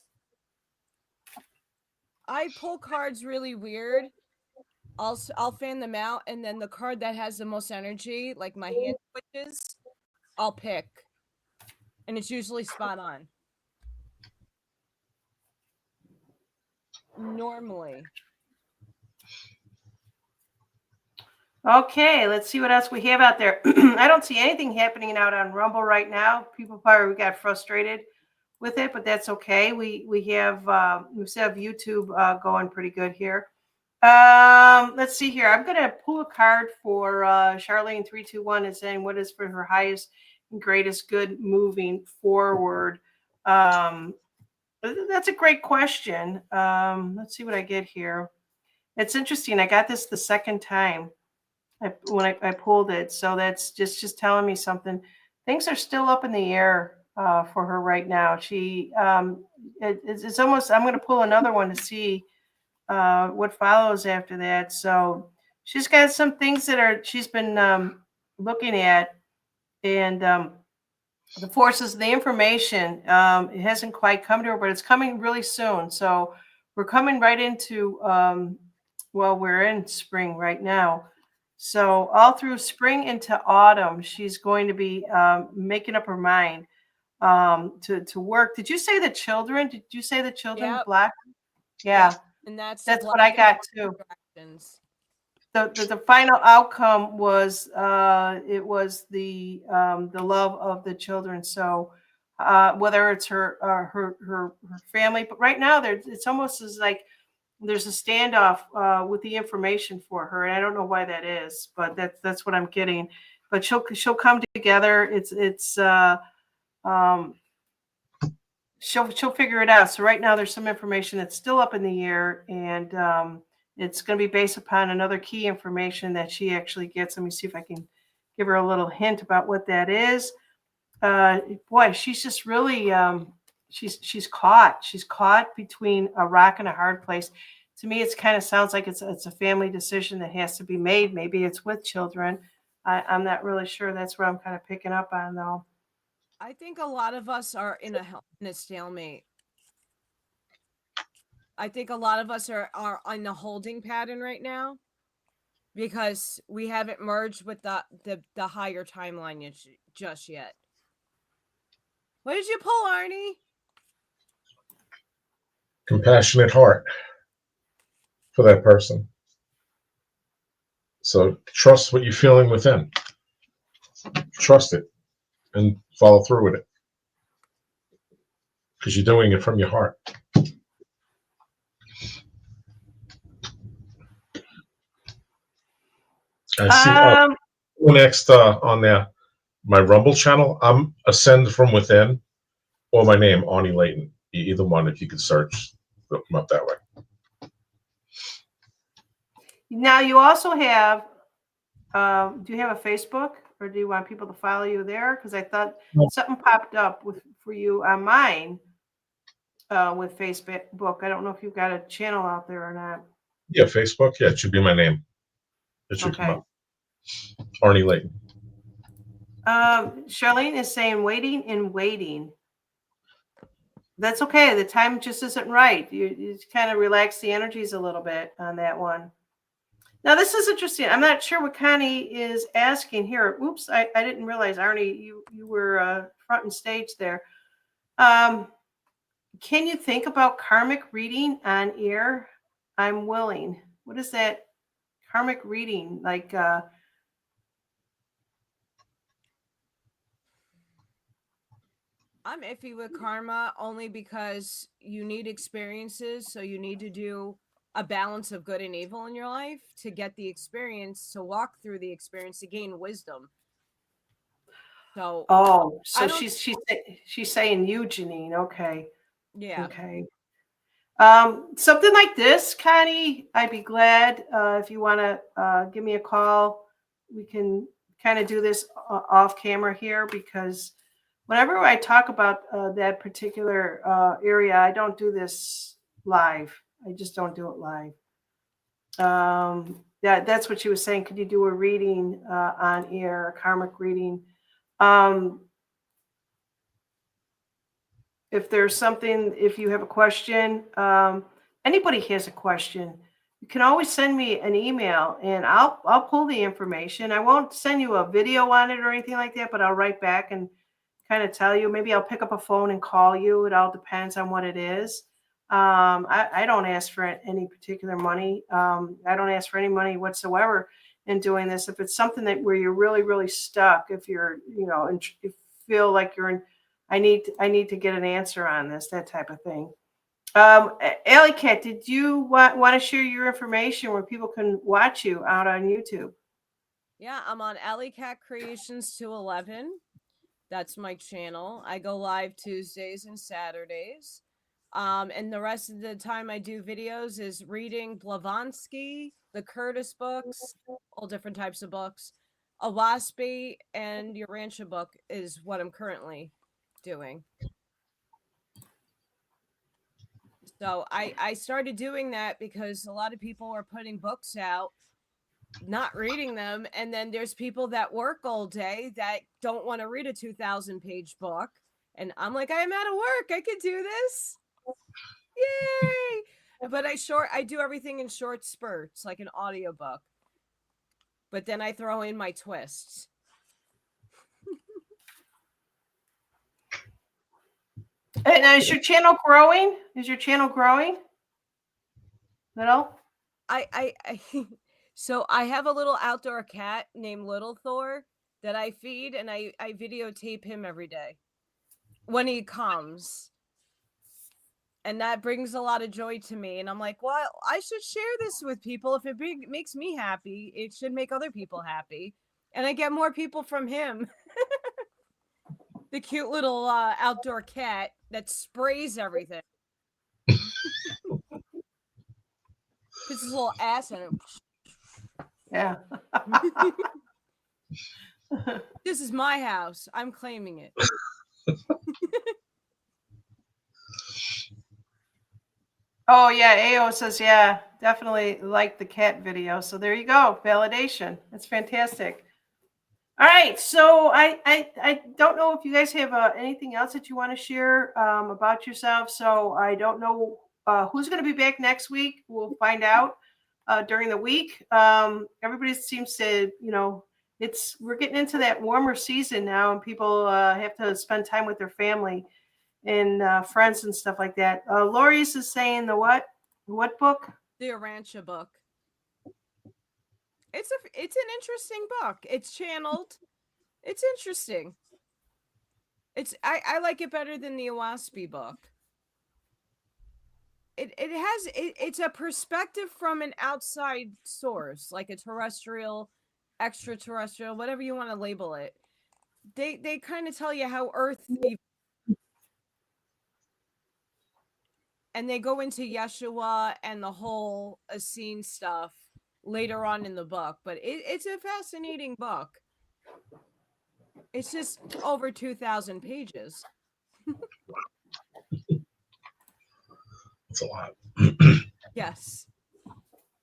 Speaker 2: I pull cards really weird. I'll fan them out, and then the card that has the most energy, like my hand switches, I'll pick, and it's usually spot on. Normally.
Speaker 1: Okay, let's see what else we have out there. I don't see anything happening out on Rumble right now. People probably got frustrated with it, but that's okay. We still have YouTube going pretty good here. Let's see here. I'm gonna pull a card for Charlene 321 and saying what is for her highest and greatest good moving forward. That's a great question. Let's see what I get here. It's interesting. I got this the second time when I pulled it, so that's just telling me something. Things are still up in the air for her right now. She it's almost. I'm going to pull another one to see what follows after that. So she's got some things that she's been looking at, and the forces, the information, it hasn't quite come to her, but it's coming really soon. So we're coming right into we're in spring right now. So all through spring into autumn, she's going to be making up her mind to work. Did you say the children? Did you say the children?
Speaker 2: Yep.
Speaker 1: Black? Yeah.
Speaker 2: Yep. And that's
Speaker 1: what I got too. The final outcome was it was the love of the children. So whether it's her family, but right now it's almost as like there's a standoff with the information for her, and I don't know why that is, but that's what I'm getting. But she'll come together. She'll figure it out. So right now there's some information that's still up in the air, and it's going to be based upon another key information that she actually gets. Let me see if I can give her a little hint about what that is. Boy, she's just really she's caught. She's caught between a rock and a hard place. To me, it kind of sounds like it's a family decision that has to be made. Maybe it's with children. I'm not really sure. That's what I'm kind of picking up on, though.
Speaker 2: I think a lot of us are in a stalemate. I think a lot of us are on a holding pattern right now because we haven't merged with the higher timeline just yet. What did you pull, Arnie?
Speaker 3: Compassionate heart for that person. So trust what you're feeling within. Trust it and follow through with it because you're doing it from your heart. I see. Next on there, my Rumble channel, I'm Ascend from Within, or my name, Arnie Layton. Either one, if you could search, they'll come up that way.
Speaker 1: Now you also have. Do you have a Facebook, or do you want people to follow you there? Because I thought something popped up for you on mine with Facebook. I don't know if you've got a channel out there or not.
Speaker 3: Yeah, Facebook. Yeah, it should be my name. It should come up. Arnie Layton.
Speaker 1: Charlene is saying waiting and waiting. That's okay. The time just isn't right. You kind of relax the energies a little bit on that one. Now, this is interesting. I'm not sure what Connie is asking here. Oops, I didn't realize, Arnie, you were front and stage there. Can you think about karmic reading on air? I'm willing. What is that karmic reading? Like,
Speaker 2: I'm iffy with karma only because you need experiences. So you need to do a balance of good and evil in your life to get the experience, to walk through the experience, to gain wisdom. So
Speaker 1: she's saying you, Janine. Okay.
Speaker 2: Yeah.
Speaker 1: Okay. Something like this, Connie, I'd be glad if you want to give me a call. We can kind of do this off camera here, because whenever I talk about that particular area, I don't do this live. I just don't do it live. That's what she was saying. Could you do a reading on air, a karmic reading? If there's something, if you have a question, anybody has a question, you can always send me an email and I'll pull the information. I won't send you a video on it or anything like that, but I'll write back and kind of tell you. Maybe I'll pick up a phone and call you. It all depends on what it is. I don't ask for any particular money. I don't ask for any money whatsoever in doing this. If it's something that where you're really, really stuck, if you're, you know, and if you feel like you're in, I need to get an answer on this, that type of thing. Alley Cat, did you want to share your information where people can watch you out on YouTube?
Speaker 2: Yeah, I'm on AlleyCatCreations211. That's my channel. I go live Tuesdays and Saturdays. And the rest of the time I do videos is reading Blavatsky, the Curtis books, all different types of books. A Waspy and your Rancha book is what I'm currently doing. So I started doing that because a lot of people are putting books out, not reading them, and then there's people that work all day that don't want to read a 2,000-page book, and I'm like, I'm out of work, I could do this, yay! But I do everything in short spurts, like an audiobook, but then I throw in my twists.
Speaker 1: And is your channel growing? Is your channel growing? No.
Speaker 2: So I have a little outdoor cat named Little Thor that I feed, and I videotape him every day when he comes. And that brings a lot of joy to me. And I'm like, well, I should share this with people. If it makes me happy, it should make other people happy. And I get more people from him. The cute little outdoor cat that sprays everything. Puts his little ass in it.
Speaker 1: Yeah.
Speaker 2: This is my house. I'm claiming it.
Speaker 1: Oh yeah, AO says yeah, definitely like the cat video. So there you go, validation. That's fantastic. All right, so I don't know if you guys have anything else that you want to share about yourself. So I don't know who's going to be back next week. We'll find out during the week. Everybody seems to, you know, we're getting into that warmer season now, and people have to spend time with their family and friends and stuff like that. Lori's is saying the what? What book?
Speaker 2: The Arancha book. It's an interesting book. It's channeled. It's interesting. I like it better than the Waspy book. It's a perspective from an outside source, like a terrestrial, extraterrestrial, whatever you want to label it. They kind of tell you how Earth, and they go into Yeshua and the whole Essene stuff later on in the book, but it's a fascinating book. It's just over 2,000 pages.
Speaker 3: That's a lot.
Speaker 2: Yes.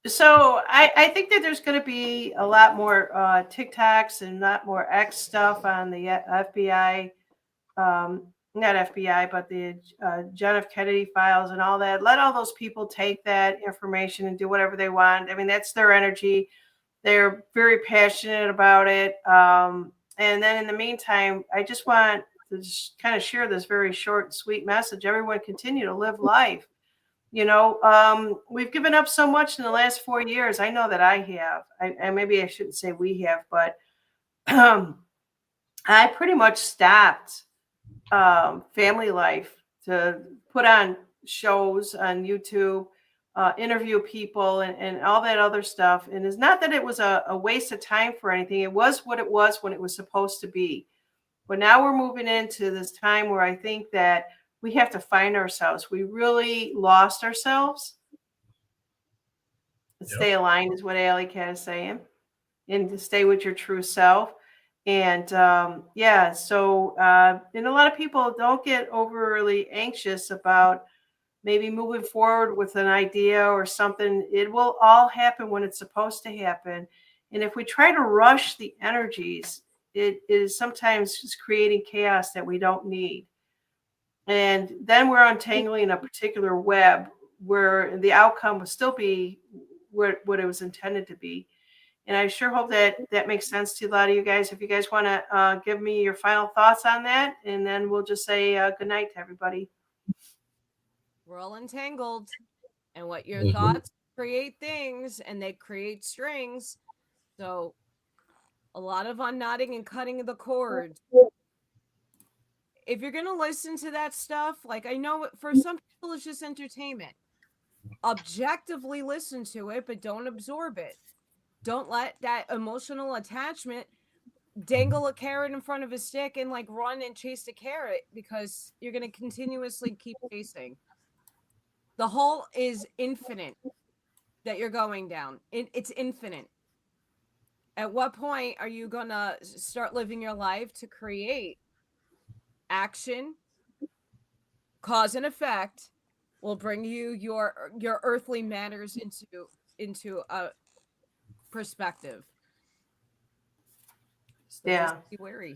Speaker 1: So I think that there's going to be a lot more TikToks and a lot more X stuff on the FBI, not FBI, but the John F. Kennedy files and all that. Let all those people take that information and do whatever they want. I mean, that's their energy. They're very passionate about it. And then in the meantime, I just want to just kind of share this very short and sweet message. Everyone continue to live life. You know, we've given up so much in the last 4 years. I know that I have. And maybe I shouldn't say we have, but I pretty much stopped family life to put on shows on YouTube, interview people and all that other stuff. And it's not that it was a waste of time for anything. It was what it was when it was supposed to be. But now we're moving into this time where I think that we have to find ourselves. We really lost ourselves. Stay aligned is what Alley Cat is saying. And to stay with your true self. And yeah, so and a lot of people don't get overly anxious about maybe moving forward with an idea or something. It will all happen when it's supposed to happen. And if we try to rush the energies, it is sometimes just creating chaos that we don't need. And then we're untangling a particular web where the outcome will still be what it was intended to be. And I sure hope that that makes sense to a lot of you guys. If you guys want to give me your final thoughts on that, and then we'll just say good night to everybody.
Speaker 2: We're all entangled, and what your
Speaker 3: Mhm.
Speaker 2: thoughts create things, and they create strings. So a lot of unknotting and cutting the cord. If you're gonna listen to that stuff, like, I know for some people it's just entertainment. Objectively listen to it, but don't absorb it. Don't let that emotional attachment dangle a carrot in front of a stick and like run and chase the carrot, because you're going to continuously keep chasing. The hole is infinite that you're going down. It's infinite. At what point are you going to start living your life to create action? Cause and effect will bring you your earthly matters into a perspective. So
Speaker 1: Yeah.
Speaker 2: just be wary.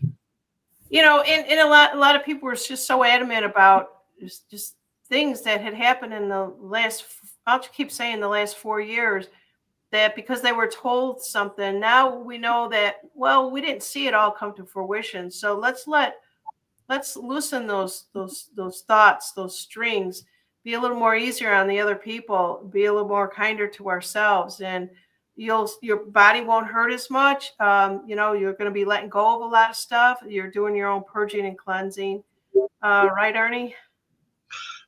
Speaker 1: You know, and a lot of people were just so adamant about just things that had happened in the last, I'll keep saying the last 4 years, that because they were told something, now we know that, well, we didn't see it all come to fruition. So let's loosen those thoughts, those strings, be a little more easier on the other people, be a little more kinder to ourselves, and your body won't hurt as much. You know, you're going to be letting go of a lot of stuff. You're doing your own purging and cleansing. Right, Arnie?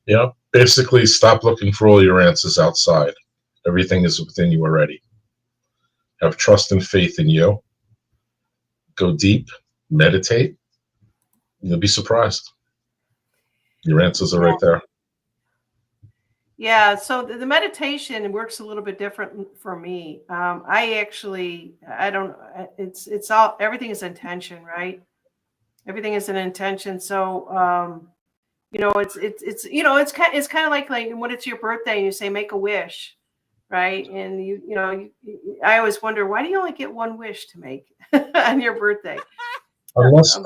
Speaker 3: Yeah. Basically, stop looking for all your answers outside. Everything is within you already. Have trust and faith in you. Go deep, meditate. You'll be surprised. Your answers are right there.
Speaker 1: Yeah, so the meditation works a little bit different for me. I don't, it's all, everything is intention, right? Everything is an intention. So, you know, it's kind of like when it's your birthday and you say, make a wish, right? And I always wonder, why do you only get one wish to make on your birthday?
Speaker 3: Unless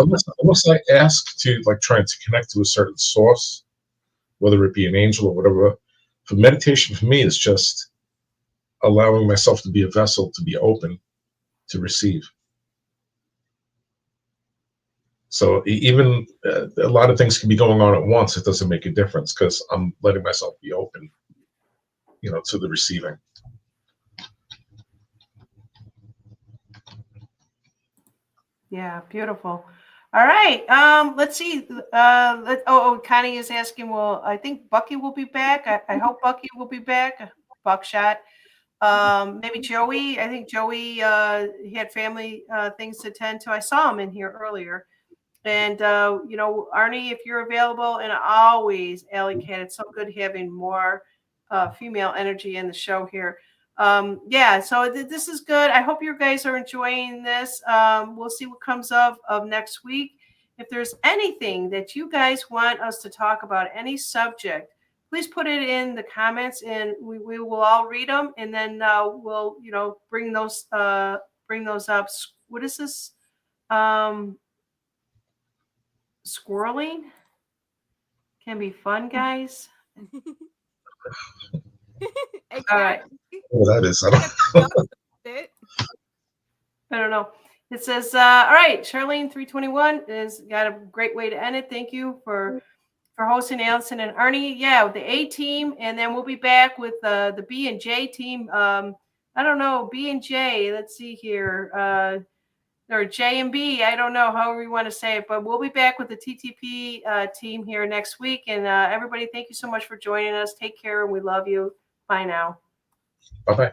Speaker 3: I ask to like trying to connect to a certain source, whether it be an angel or whatever. For meditation, for me, is just allowing myself to be a vessel, to be open, to receive. So even a lot of things can be going on at once. It doesn't make a difference because I'm letting myself be open, to the receiving.
Speaker 1: Yeah, beautiful. All right. Let's see. Connie is asking, well, I think Bucky will be back. I hope Bucky will be back. Buckshot. Maybe Joey. I think Joey he had family things to attend to. I saw him in here earlier. And Arnie, if you're available, and always, Alley Cat, it's so good having more female energy in the show here. Yeah, so this is good. I hope you guys are enjoying this. We'll see what comes of next week. If there's anything that you guys want us to talk about, any subject, please put it in the comments, and we will all read them, and then we'll bring those up. What is this? Squirreling can be fun, guys.
Speaker 2: Exactly.
Speaker 1: All right.
Speaker 3: Well, that is. I
Speaker 1: don't know. It says, all right, Charlene 321 is got a great way to end it. Thank you for hosting, Allison and Arnie. Yeah, with the A team, and then we'll be back with the B and J team. I don't know, B and J. Let's see here. Or J and B, I don't know, however you want to say it, but we'll be back with the TTP team here next week. And everybody, thank you so much for joining us. Take care, and we love you. Bye now.
Speaker 3: Bye-bye.